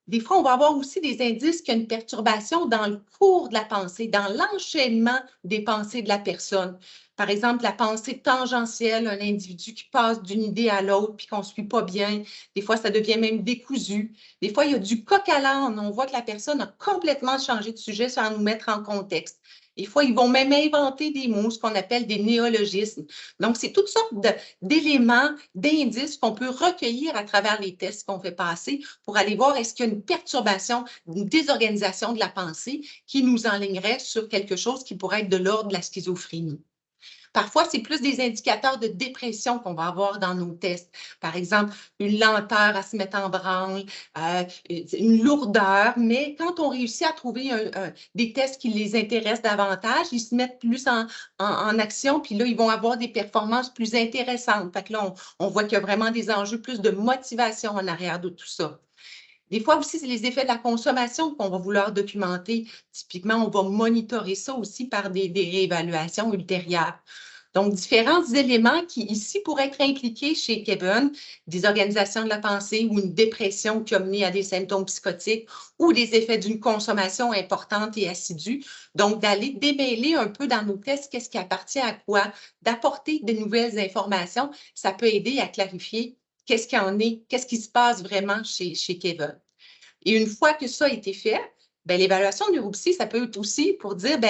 Des fois, on va avoir aussi des indices qu'il y a une perturbation dans le cours de la pensée, dans l'enchaînement des pensées de la personne. Par exemple, la pensée tangentielle, un individu qui passe d'une idée à l'autre puis qu'on ne suit pas bien. Des fois, ça devient même décousu. Des fois, il y a du coq à l'âne. On voit que la personne a complètement changé de sujet sans nous mettre en contexte. Des fois, ils vont même inventer des mots, ce qu'on appelle des néologismes. Donc, c'est toutes sortes d'éléments, d'indices qu'on peut recueillir à travers les tests qu'on fait passer pour aller voir est-ce qu'il y a une perturbation, une désorganisation de la pensée qui nous enlignerait sur quelque chose qui pourrait être de l'ordre de la schizophrénie. Parfois, c'est plus des indicateurs de dépression qu'on va avoir dans nos tests. Par exemple, une lenteur à se mettre en branle, une lourdeur, mais quand on réussit à trouver des tests qui les intéressent davantage, ils se mettent plus en action, puis là, ils vont avoir des performances plus intéressantes. Fait que là, on voit qu'il y a vraiment des enjeux plus de motivation en arrière de tout ça. Des fois aussi, c'est les effets de la consommation qu'on va vouloir documenter. Typiquement, on va monitorer ça aussi par des réévaluations ultérieures. Donc, différents éléments qui, ici, pourraient être impliqués chez Kevin, des organisations de la pensée ou une dépression qui a mené à des symptômes psychotiques ou des effets d'une consommation importante et assidue. Donc, d'aller démêler un peu dans nos tests qu'est-ce qui appartient à quoi, d'apporter de nouvelles informations, ça peut aider à clarifier qu'est-ce qu'il en est, qu'est-ce qui se passe vraiment chez Kevin. Et une fois que ça a été fait, l'évaluation de neuropsy, ça peut être aussi pour dire,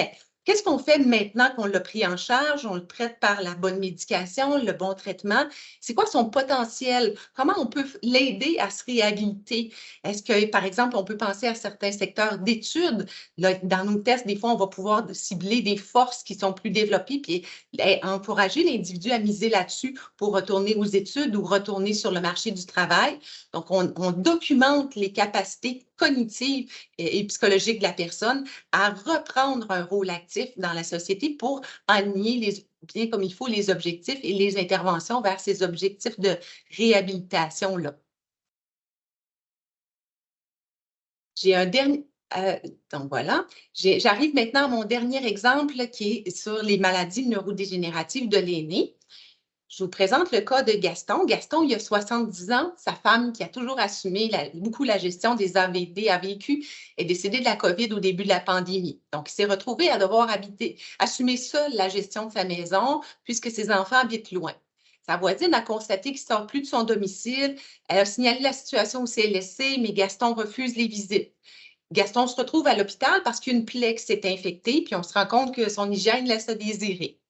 Qu'est-ce qu'on fait maintenant qu'on l'a pris en charge? On le traite par la bonne médication, le bon traitement. C'est quoi son potentiel? Comment on peut l'aider à se réhabiliter? Est-ce que, par exemple, on peut penser à certains secteurs d'études? Dans nos tests, des fois, on va pouvoir cibler des forces qui sont plus développées, puis encourager l'individu à miser là-dessus pour retourner aux études ou retourner sur le marché du travail. Donc, on documente les capacités cognitives et psychologiques de la personne à reprendre un rôle actif dans la société pour aligner bien comme il faut les objectifs et les interventions vers ces objectifs de réhabilitation-là. J'ai un dernier. Donc voilà, j'arrive maintenant à mon dernier exemple qui est sur les maladies neurodégénératives de l'aîné. Je vous présente le cas de Gaston. Gaston, il a 70 ans. Sa femme, qui a toujours assumé beaucoup la gestion des AVD, a vécu, est décédée de la COVID au début de la pandémie. Donc, il s'est retrouvé à devoir assumer seul la gestion de sa maison puisque ses enfants habitent loin. Sa voisine a constaté qu'il ne sort plus de son domicile. Elle a signalé la situation au CLSC, mais Gaston refuse les visites. Gaston se retrouve à l'hôpital parce qu'une plaie s'est infectée, puis on se rend compte que son hygiène laisse à désirer.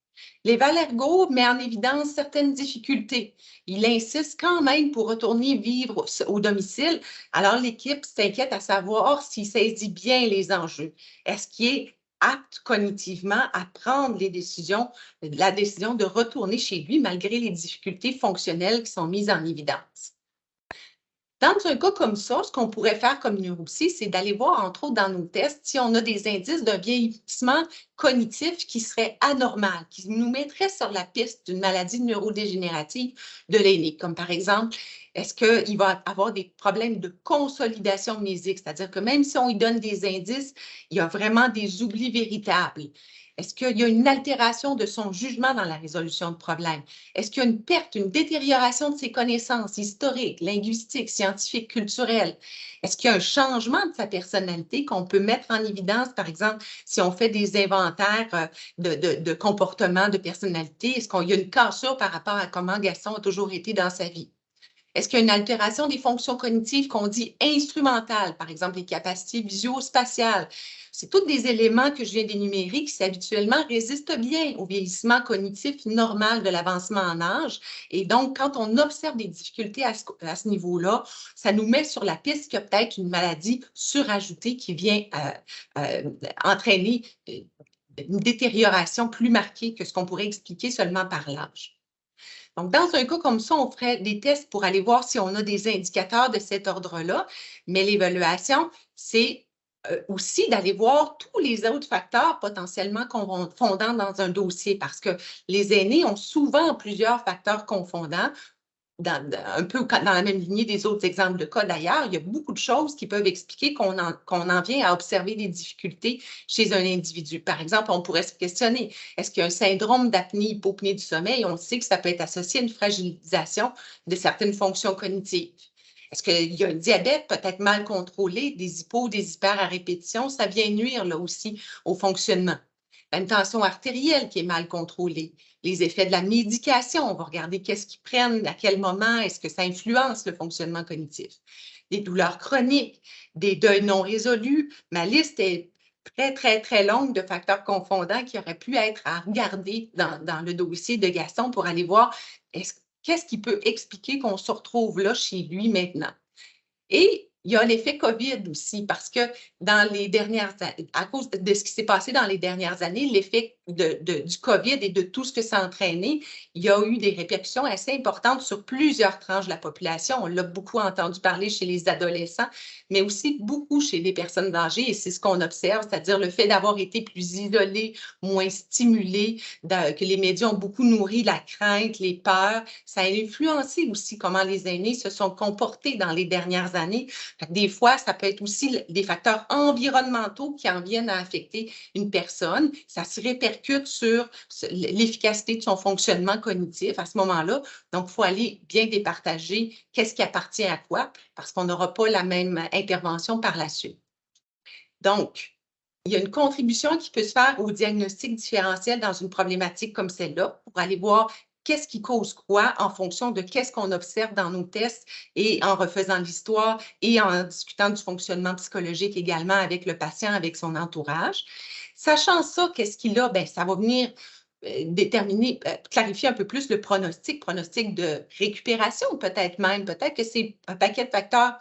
Les Valergo met en évidence certaines difficultés. Il insiste quand même pour retourner vivre au domicile. Alors, l'équipe s'inquiète à savoir s'il saisit bien les enjeux. Est-ce qu'il est apte cognitivement à prendre la décision de retourner chez lui malgré les difficultés fonctionnelles qui sont mises en évidence? Dans un cas comme ça, ce qu'on pourrait faire comme neuropsy, c'est d'aller voir, entre autres, dans nos tests, si on a des indices d'un vieillissement cognitif qui serait anormal, qui nous mettrait sur la piste d'une maladie neurodégénérative de l'aîné, comme par exemple, est-ce qu'il va avoir des problèmes de consolidation mnésique, c'est-à-dire que même si on lui donne des indices, il y a vraiment des oublis véritables. Est-ce qu'il y a une altération de son jugement dans la résolution de problèmes? Est-ce qu'il y a une perte, une détérioration de ses connaissances historiques, linguistiques, scientifiques, culturelles? Est-ce qu'il y a un changement de sa personnalité qu'on peut mettre en évidence, par exemple, si on fait des inventaires de comportement, de personnalité? Est-ce qu'il y a une cassure par rapport à comment Gaston a toujours été dans sa vie? Est-ce qu'il y a une altération des fonctions cognitives qu'on dit instrumentales, par exemple les capacités visio-spatiales? C'est tous des éléments que je viens d'énumérer qui habituellement résistent bien au vieillissement cognitif normal de l'avancement en âge. Et donc, quand on observe des difficultés à ce niveau-là, ça nous met sur la piste qu'il y a peut-être une maladie surajoutée qui vient entraîner une détérioration plus marquée que ce qu'on pourrait expliquer seulement par l'âge. Donc, dans un cas comme ça, on ferait des tests pour aller voir si on a des indicateurs de cet ordre-là, mais l'évaluation, c'est aussi d'aller voir tous les autres facteurs potentiellement confondants dans un dossier parce que les aînés ont souvent plusieurs facteurs confondants. Un peu dans la même lignée des autres exemples de cas d'ailleurs, il y a beaucoup de choses qui peuvent expliquer qu'on en vient à observer des difficultés chez un individu. Par exemple, on pourrait se questionner, est-ce qu'il y a un syndrome d'apnée-hypopnée du sommeil? On sait que ça peut être associé à une fragilisation de certaines fonctions cognitives. Est-ce qu'il y a un diabète peut-être mal contrôlé, des hypos, des hyper à répétition? Ça vient nuire là aussi au fonctionnement. Une tension artérielle qui est mal contrôlée, les effets de la médication, on va regarder qu'est-ce qu'ils prennent, à quel moment, est-ce que ça influence le fonctionnement cognitif. Des douleurs chroniques, des deuils non résolus. Ma liste est très, très, très longue de facteurs confondants qui auraient pu être à regarder dans le dossier de Gaston pour aller voir qu'est-ce qui peut expliquer qu'on se retrouve là chez lui maintenant. Et il y a l'effet COVID aussi, parce que dans les dernières années, à cause de ce qui s'est passé dans les dernières années, l'effet du COVID et de tout ce que ça a entraîné, il y a eu des répercussions assez importantes sur plusieurs tranches de la population. On l'a beaucoup entendu parler chez les adolescents, mais aussi beaucoup chez les personnes âgées, et c'est ce qu'on observe, c'est-à-dire le fait d'avoir été plus isolés, moins stimulés, que les médias ont beaucoup nourri la crainte, les peurs. Ça a influencé aussi comment les aînés se sont comportés dans les dernières années. Des fois, ça peut être aussi des facteurs environnementaux qui en viennent à affecter une personne. Ça se répercute sur l'efficacité de son fonctionnement cognitif à ce moment-là. Donc, il faut aller bien départager qu'est-ce qui appartient à quoi, parce qu'on n'aura pas la même intervention par la suite. Donc, il y a une contribution qui peut se faire au diagnostic différentiel dans une problématique comme celle-là pour aller voir qu'est-ce qui cause quoi en fonction de qu'est-ce qu'on observe dans nos tests et en refaisant l'histoire et en discutant du fonctionnement psychologique également avec le patient, avec son entourage. Sachant ça, qu'est-ce qu'il a? Ben, ça va venir déterminer, clarifier un peu plus le pronostic de récupération peut-être même. Peut-être que c'est un paquet de facteurs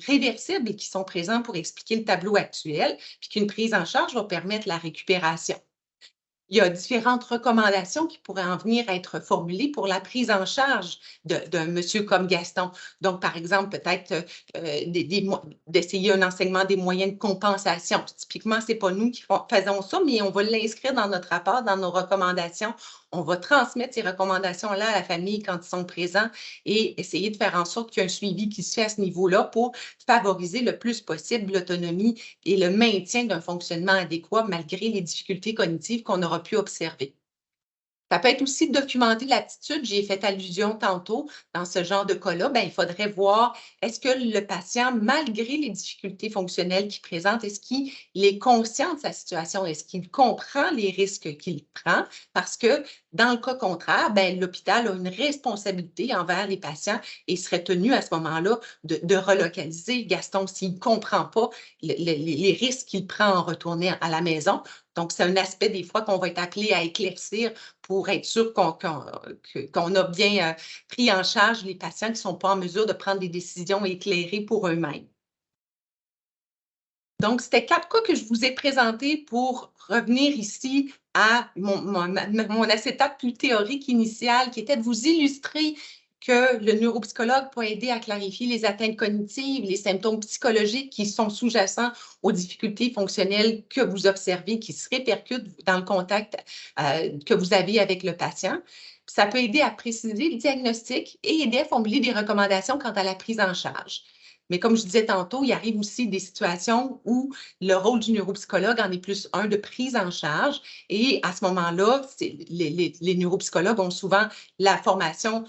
réversibles qui sont présents pour expliquer le tableau actuel, puis qu'une prise en charge va permettre la récupération. Il y a différentes recommandations qui pourraient en venir à être formulées pour la prise en charge d'un monsieur comme Gaston. Donc, par exemple, peut-être d'essayer un enseignement des moyens de compensation. Typiquement, ce n'est pas nous qui faisons ça, mais on va l'inscrire dans notre rapport, dans nos recommandations. On va transmettre ces recommandations-là à la famille quand ils sont présents et essayer de faire en sorte qu'il y ait un suivi qui se fait à ce niveau-là pour favoriser le plus possible l'autonomie et le maintien d'un fonctionnement adéquat malgré les difficultés cognitives qu'on aura pu observer. Ça peut être aussi de documenter l'attitude. J'y ai fait allusion tantôt. Dans ce genre de cas-là, ben, il faudrait voir est-ce que le patient, malgré les difficultés fonctionnelles qu'il présente, est-ce qu'il est conscient de sa situation? Est-ce qu'il comprend les risques qu'il prend? Parce que dans le cas contraire, ben, l'hôpital a une responsabilité envers les patients et serait tenu à ce moment-là de relocaliser Gaston s'il ne comprend pas les risques qu'il prend en retournant à la maison. Donc, c'est un aspect des fois qu'on va être appelé à éclaircir pour être sûr qu'on a bien pris en charge les patients qui ne sont pas en mesure de prendre des décisions éclairées pour eux-mêmes. Donc, c'était 4 cas que je vous ai présentés pour revenir ici à mon acétate plus théorique initial, qui était de vous illustrer que le neuropsychologue peut aider à clarifier les atteintes cognitives, les symptômes psychologiques qui sont sous-jacents aux difficultés fonctionnelles que vous observez, qui se répercutent dans le contact que vous avez avec le patient. Ça peut aider à préciser le diagnostic et aider à formuler des recommandations quant à la prise en charge. Mais comme je disais tantôt, il arrive aussi des situations où le rôle du neuropsychologue en est plus un de prise en charge. Et à ce moment-là, les neuropsychologues ont souvent la formation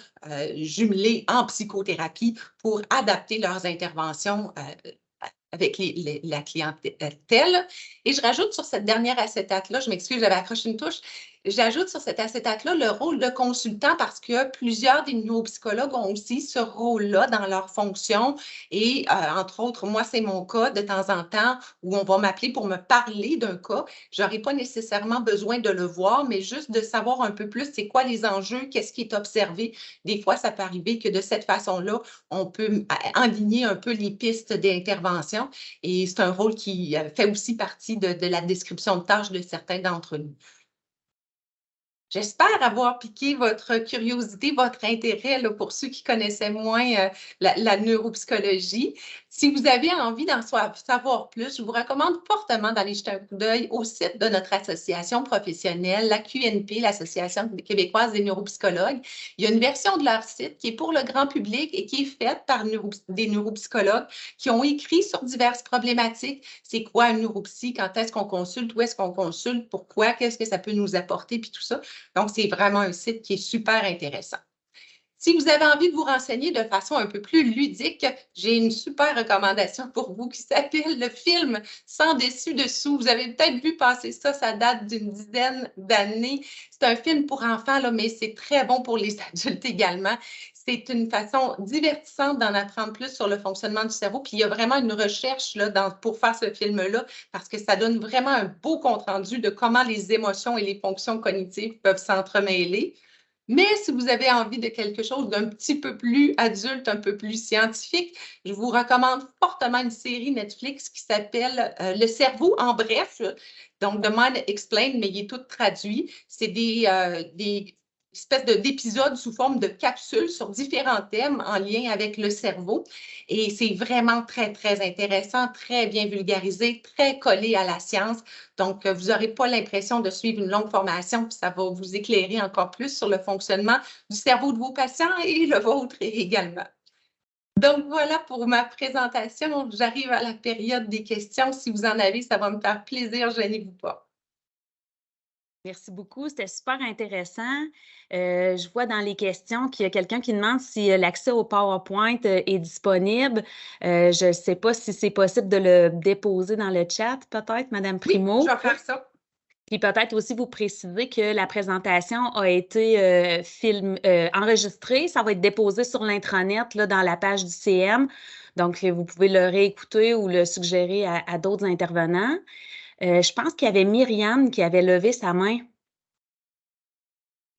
jumelée en psychothérapie pour adapter leurs interventions avec la clientèle. Et je rajoute sur cette dernière acétate-là, je m'excuse, j'avais accroché une touche, j'ajoute sur cet acétate-là le rôle de consultant parce que plusieurs des neuropsychologues ont aussi ce rôle-là dans leur fonction. Et entre autres, moi, c'est mon cas de temps en temps où on va m'appeler pour me parler d'un cas. Je n'aurai pas nécessairement besoin de le voir, mais juste de savoir un peu plus c'est quoi les enjeux, qu'est-ce qui est observé. Des fois, ça peut arriver que de cette façon-là, on peut aligner un peu les pistes d'intervention. Et c'est un rôle qui fait aussi partie de la description de tâches de certains d'entre nous. J'espère avoir piqué votre curiosité, votre intérêt là, pour ceux qui connaissaient moins la neuropsychologie. Si vous avez envie d'en savoir plus, je vous recommande fortement d'aller jeter un coup d'œil au site de notre association professionnelle, la QNP, l'Association québécoise des neuropsychologues. Il y a une version de leur site qui est pour le grand public et qui est faite par des neuropsychologues qui ont écrit sur diverses problématiques. C'est quoi une neuropsy? Quand est-ce qu'on consulte? Où est-ce qu'on consulte? Pourquoi? Qu'est-ce que ça peut nous apporter? Puis tout ça. Donc, c'est vraiment un site qui est super intéressant. Si vous avez envie de vous renseigner de façon un peu plus ludique, j'ai une super recommandation pour vous qui s'appelle le film Sans dessus-dessous. Vous avez peut-être vu passer ça, ça date d'une dizaine d'années. C'est un film pour enfants, là, mais c'est très bon pour les adultes également. C'est une façon divertissante d'en apprendre plus sur le fonctionnement du cerveau. Puis il y a vraiment une recherche là, pour faire ce film-là, parce que ça donne vraiment un beau compte-rendu de comment les émotions et les fonctions cognitives peuvent s'entremêler. Mais si vous avez envie de quelque chose d'un petit peu plus adulte, un peu plus scientifique, je vous recommande fortement une série Netflix qui s'appelle Le cerveau en bref. Donc, The Mind Explained, mais il est tout traduit. C'est des espèces d'épisodes sous forme de capsules sur différents thèmes en lien avec le cerveau. Et c'est vraiment très, très intéressant, très bien vulgarisé, très collé à la science. Donc, vous n'aurez pas l'impression de suivre une longue formation, puis ça va vous éclairer encore plus sur le fonctionnement du cerveau de vos patients et le vôtre également. Donc, voilà pour ma présentation. J'arrive à la période des questions. Si vous en avez, ça va me faire plaisir. Gênez-vous pas. Merci beaucoup, c'était super intéressant. Je vois dans les questions qu'il y a quelqu'un qui demande si l'accès au PowerPoint est disponible. Je ne sais pas si c'est possible de le déposer dans le chat, peut-être, Madame Oui, Primo. je vais faire ça. Puis peut-être aussi vous préciser que la présentation a été enregistrée. Ça va être déposé sur l'intranet là, dans la page du CM. Donc, vous pouvez le réécouter ou le suggérer à d'autres intervenants. Je pense qu'il y avait Myriam qui avait levé sa main.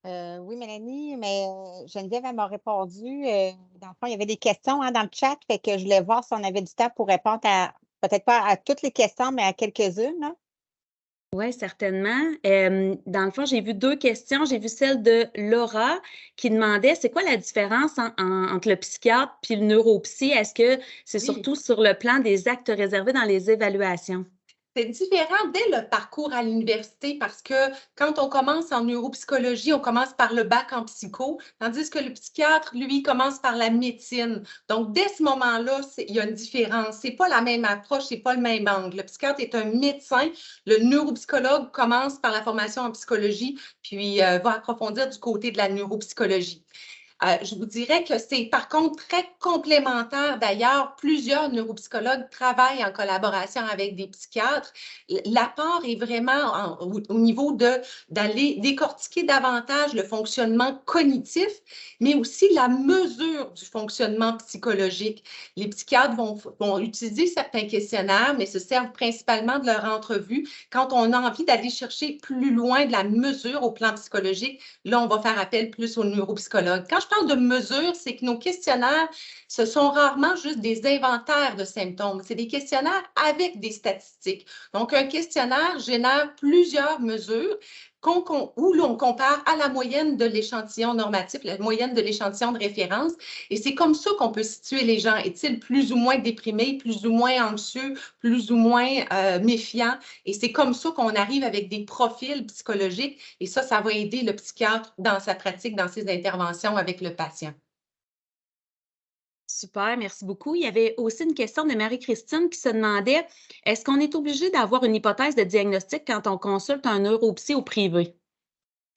Oui, Mélanie, mais Geneviève, elle m'a répondu. Dans le fond, il y avait des questions dans le chat, fait que je voulais voir si on avait du temps pour répondre à, peut-être pas à toutes les questions, mais à quelques-unes, là. Oui, certainement. Dans le fond, j'ai vu 2 questions. J'ai vu celle de Laura qui demandait: «C'est quoi la différence entre le psychiatre puis le neuropsy? Est-ce que c'est Oui. surtout sur le plan des actes réservés dans les évaluations?» C'est différent dès le parcours à l'université parce que quand on commence en neuropsychologie, on commence par le bac en psycho, tandis que le psychiatre, lui, commence par la médecine. Donc, dès ce moment-là, il y a une différence. C'est pas la même approche, c'est pas le même angle. Le psychiatre est un médecin. Le neuropsychologue commence par la formation en psychologie, puis va approfondir du côté de la neuropsychologie. Je vous dirais que c'est par contre très complémentaire. D'ailleurs, plusieurs neuropsychologues travaillent en collaboration avec des psychiatres. L'apport est vraiment au niveau d'aller décortiquer davantage le fonctionnement cognitif, mais aussi la mesure du fonctionnement psychologique. Les psychiatres vont utiliser certains questionnaires, mais se servent principalement de leur entrevue quand on a envie d'aller chercher plus loin de la mesure au plan psychologique. Là, on va faire appel plus aux neuropsychologues. Quand je parle de mesure, c'est que nos questionnaires, ce sont rarement juste des inventaires de symptômes. C'est des questionnaires avec des statistiques. Donc, un questionnaire génère plusieurs mesures où l'on compare à la moyenne de l'échantillon normatif, la moyenne de l'échantillon de référence. Et c'est comme ça qu'on peut situer les gens. Est-il plus ou moins déprimé, plus ou moins anxieux, plus ou moins méfiant? Et c'est comme ça qu'on arrive avec des profils psychologiques. Et ça va aider le psychiatre dans sa pratique, dans ses interventions avec le patient. Super, merci beaucoup. Il y avait aussi une question de Marie-Christine qui se demandait: «Est-ce qu'on est obligé d'avoir une hypothèse de diagnostic quand on consulte un neuropsy au privé?»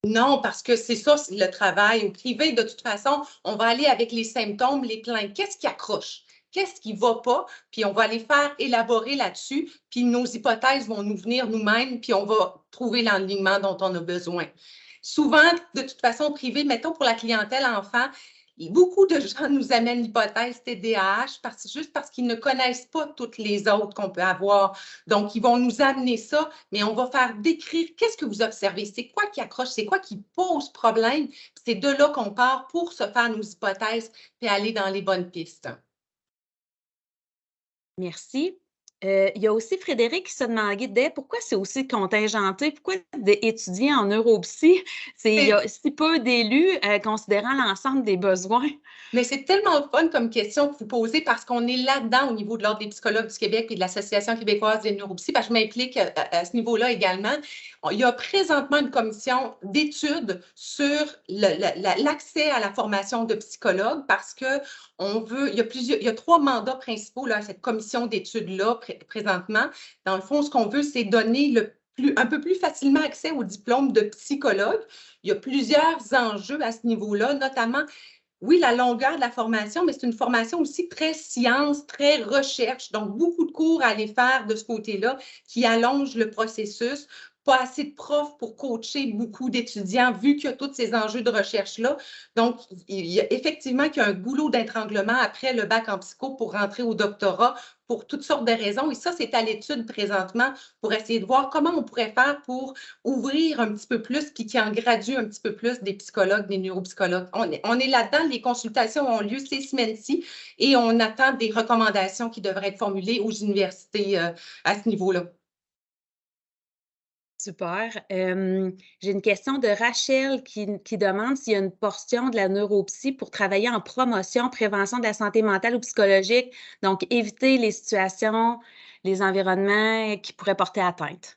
Non, parce que c'est ça, c'est le travail. Au privé, de toute façon, on va aller avec les symptômes, les plaintes. Qu'est-ce qui accroche? Qu'est-ce qui ne va pas? Puis on va aller faire élaborer là-dessus, puis nos hypothèses vont nous venir nous-mêmes, puis on va trouver l'enlignement dont on a besoin. Souvent, de toute façon, au privé, mettons pour la clientèle enfant, beaucoup de gens nous amènent l'hypothèse TDAH juste parce qu'ils ne connaissent pas toutes les autres qu'on peut avoir. Donc, ils vont nous amener ça, mais on va faire décrire qu'est-ce que vous observez, c'est quoi qui accroche, c'est quoi qui pose problème. C'est de là qu'on part pour se faire nos hypothèses et aller dans les bonnes pistes. Merci. Il y a aussi Frédéric qui se demandait pourquoi c'est aussi contingenté, pourquoi étudier en neuropsy, il y a si peu d'élus considérant l'ensemble des besoins. Mais c'est tellement fun comme question que vous posez parce qu'on est là-dedans au niveau de l'Ordre des psychologues du Québec et de l'Association québécoise des neuropsy, parce que je m'implique à ce niveau-là également. Il y a présentement une commission d'études sur l'accès à la formation de psychologues parce que il y a 3 mandats principaux là, à cette commission d'études-là présentement. Dans le fond, ce qu'on veut, c'est donner un peu plus facilement accès au diplôme de psychologue. Il y a plusieurs enjeux à ce niveau-là, notamment oui, la longueur de la formation, mais c'est une formation aussi très science, très recherche. Donc, beaucoup de cours à aller faire de ce côté-là qui allonge le processus. Pas assez de profs pour coacher beaucoup d'étudiants vu qu'il y a tous ces enjeux de recherche-là. Donc, il y a effectivement qu'il y a un goulot d'étranglement après le bac en psycho pour rentrer au doctorat pour toutes sortes de raisons. Et ça, c'est à l'étude présentement pour essayer de voir comment on pourrait faire pour ouvrir un petit peu plus puis qui en gradue un petit peu plus des psychologues, des neuropsychologues. On est là-dedans. Les consultations ont lieu ces semaines-ci et on attend des recommandations qui devraient être formulées aux universités à ce niveau-là. Super. J'ai une question de Rachel qui demande s'il y a une portion de la neuropsy pour travailler en promotion, prévention de la santé mentale ou psychologique, donc éviter les situations, les environnements qui pourraient porter atteinte.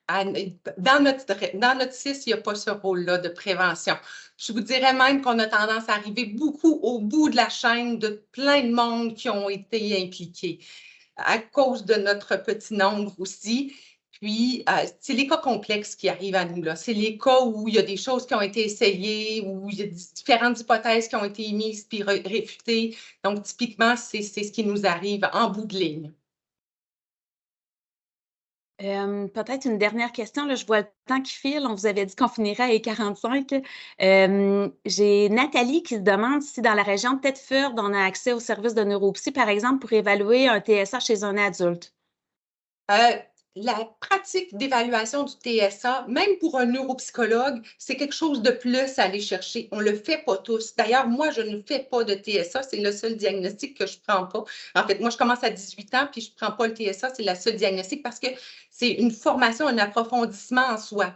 Dans notre CIS, il n'y a pas ce rôle-là de prévention. Je vous dirais même qu'on a tendance à arriver beaucoup au bout de la chaîne de plein de monde qui ont été impliqués à cause de notre petit nombre aussi. Puis, c'est les cas complexes qui arrivent à nous, là. C'est les cas où il y a des choses qui ont été essayées, où il y a différentes hypothèses qui ont été émises puis réfutées. Donc, typiquement, c'est ce qui nous arrive en bout de ligne. Peut-être une dernière question, là, je vois le temps qui file. On vous avait dit qu'on finirait à 45. J'ai Nathalie qui se demande si dans la région de Thetford, on a accès aux services de neuropsy, par exemple, pour évaluer un TSA chez un adulte. Euh, la pratique d'évaluation du TSA, même pour un neuropsychologue, c'est quelque chose de plus à aller chercher. On ne le fait pas tous. D'ailleurs, moi, je ne fais pas de TSA. C'est le seul diagnostic que je ne prends pas. En fait, moi, je commence à 18 ans, puis je ne prends pas le TSA. C'est le seul diagnostic parce que c'est une formation, un approfondissement en soi.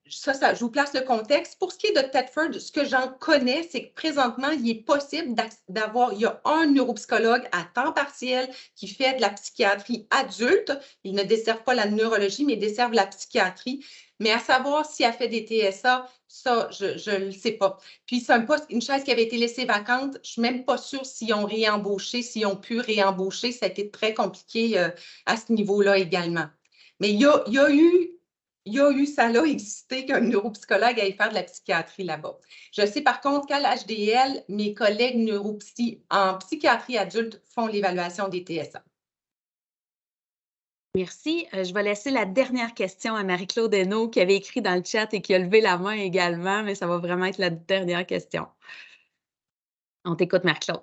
Ça, je vous place le contexte. Pour ce qui est de Thetford, ce que j'en connais, c'est que présentement, il est possible il y a un neuropsychologue à temps partiel qui fait de la psychiatrie adulte. Il ne dessert pas la neurologie, mais il dessert la psychiatrie. Mais à savoir s'il a fait des TSA, ça, je ne le sais pas. Puis, c'est un poste, une chaise qui avait été laissée vacante. Je ne suis même pas sûre s'ils ont réembauché, s'ils ont pu réembaucher. Ça a été très compliqué à ce niveau-là également. Mais il y a eu, ça a existé qu'un neuropsychologue aille faire de la psychiatrie là-bas. Je sais par contre qu'à l'HDL, mes collègues neuropsy en psychiatrie adulte font l'évaluation des TSA. Merci. Je vais laisser la dernière question à Marie-Claude Hainaut qui avait écrit dans le chat et qui a levé la main également, mais ça va vraiment être la dernière question. On t'écoute, Marie-Claude.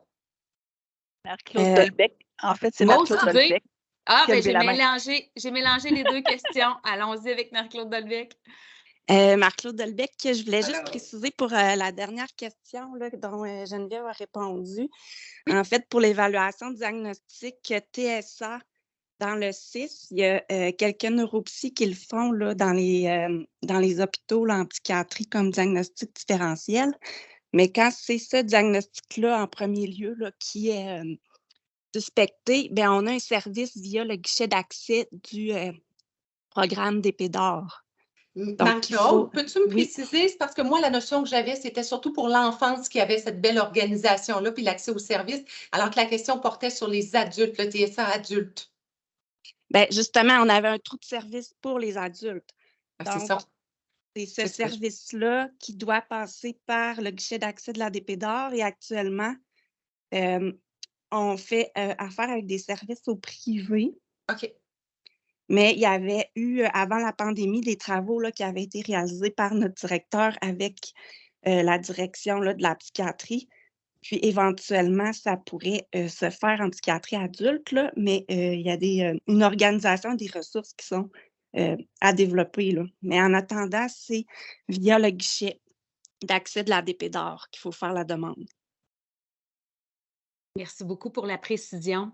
Marc-Claude Dolbec. En fait, c'est Marc-Claude Dolbec. Ah, bien, j'ai mélangé les deux questions. Allons-y avec Marc-Claude Dolbec. Marc-Claude Dolbec, je voulais juste préciser pour la dernière question là, dont Geneviève a répondu. En fait, pour l'évaluation diagnostique TSA dans le 6, il y a quelques neuropsy qui le font là, dans les hôpitaux là, en psychiatrie comme diagnostic différentiel. Mais quand c'est ce diagnostic-là en premier lieu là, qui est suspecté, bien, on a un service via le guichet d'accès du programme d'épée d'or. Marie-Claude, peux-tu me préciser? C'est parce que moi, la notion que j'avais, c'était surtout pour l'enfance qui avait cette belle organisation-là, puis l'accès aux services, alors que la question portait sur les adultes, le TSA adulte. Bien, justement, on avait un trou de service pour les adultes. C'est ça. C'est ce service-là qui doit passer par le guichet d'accès de la DP d'or et actuellement, on fait affaire avec des services au privé. OK. Mais il y avait eu, avant la pandémie, des travaux là, qui avaient été réalisés par notre directeur avec la direction là, de la psychiatrie. Puis éventuellement, ça pourrait se faire en psychiatrie adulte, là, mais il y a une organisation, des ressources qui sont à développer. Là. Mais en attendant, c'est via le guichet d'accès de la DP d'or qu'il faut faire la demande. Merci beaucoup pour la précision.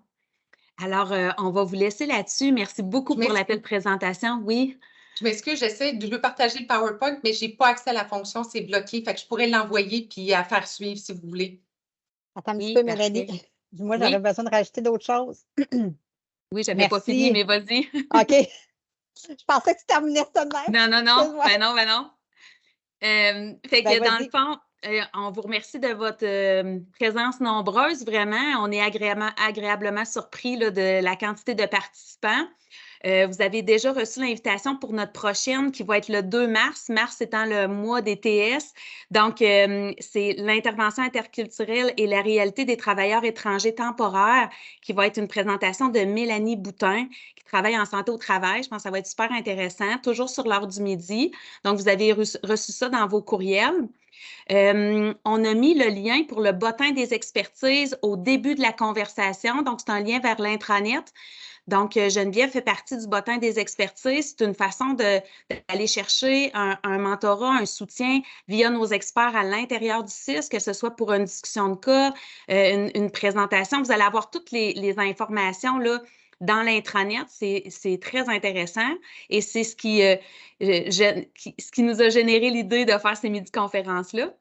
Alors, on va vous laisser là-dessus. Merci beaucoup pour la belle présentation. Oui? Je m'excuse, je veux partager le PowerPoint, mais je n'ai pas accès à la fonction, c'est bloqué. Fait que je pourrais l'envoyer puis à faire suivre si vous voulez. Attends un petit peu, Mélanie. Moi, j'aurais besoin de rajouter d'autres choses. Oui, je n'avais pas fini, mais vas-y. OK. Je pensais que tu terminais ça de même. Non. Ben non. Fait que dans le fond, on vous remercie de votre présence nombreuse. Vraiment, on est agréablement surpris là, de la quantité de participants. Vous avez déjà reçu l'invitation pour notre prochaine qui va être le 2 mars, mars étant le mois des TS. Donc, c'est l'intervention interculturelle et la réalité des travailleurs étrangers temporaires qui va être une présentation de Mélanie Boutin qui travaille en santé au travail. Je pense que ça va être super intéressant, toujours sur l'heure du midi. Donc, vous avez reçu ça dans vos courriels. On a mis le lien pour le bottin des expertises au début de la conversation. Donc, c'est un lien vers l'intranet. Donc, Geneviève fait partie du bottin des expertises. C'est une façon d'aller chercher un mentorat, un soutien via nos experts à l'intérieur du CIS, que ce soit pour une discussion de cas, une présentation. Vous allez avoir toutes les informations là, dans l'intranet. C'est très intéressant et c'est ce qui nous a généré l'idée de faire ces midi-conférences-là.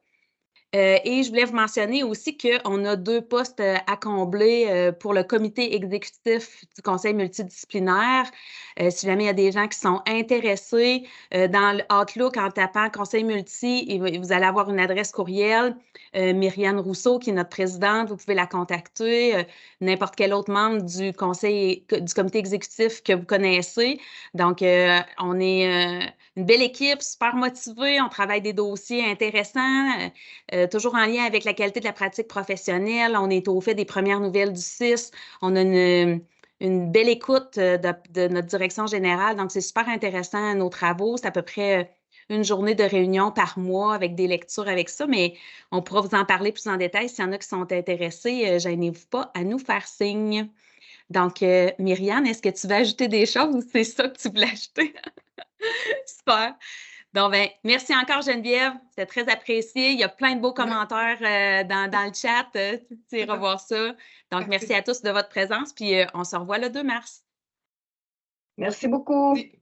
Et je voulais vous mentionner aussi qu'on a 2 postes à combler pour le comité exécutif du conseil multidisciplinaire. Si jamais il y a des gens qui sont intéressés dans l'Outlook en tapant conseil multi, vous allez avoir une adresse courriel. Myriane Rousseau, qui est notre présidente, vous pouvez la contacter. N'importe quel autre membre du comité exécutif que vous connaissez. Donc, on est une belle équipe, super motivée. On travaille des dossiers intéressants. Toujours en lien avec la qualité de la pratique professionnelle. On est au fait des premières nouvelles du CIS. On a une belle écoute de notre direction générale. Donc, c'est super intéressant, nos travaux. C'est à peu près une journée de réunion par mois avec des lectures avec ça, mais on pourra vous en parler plus en détail. S'il y en a qui sont intéressés, gênez-vous pas à nous faire signe. Donc, Myriam, est-ce que tu veux ajouter des choses ou c'est ça que tu voulais ajouter? Super. Donc, ben, merci encore, Geneviève. C'était très apprécié. Il y a plein de beaux commentaires dans le chat. Tu iras revoir ça. Donc, merci à tous de votre présence. Puis, on se revoit le 2 mars. Merci beaucoup. Oui.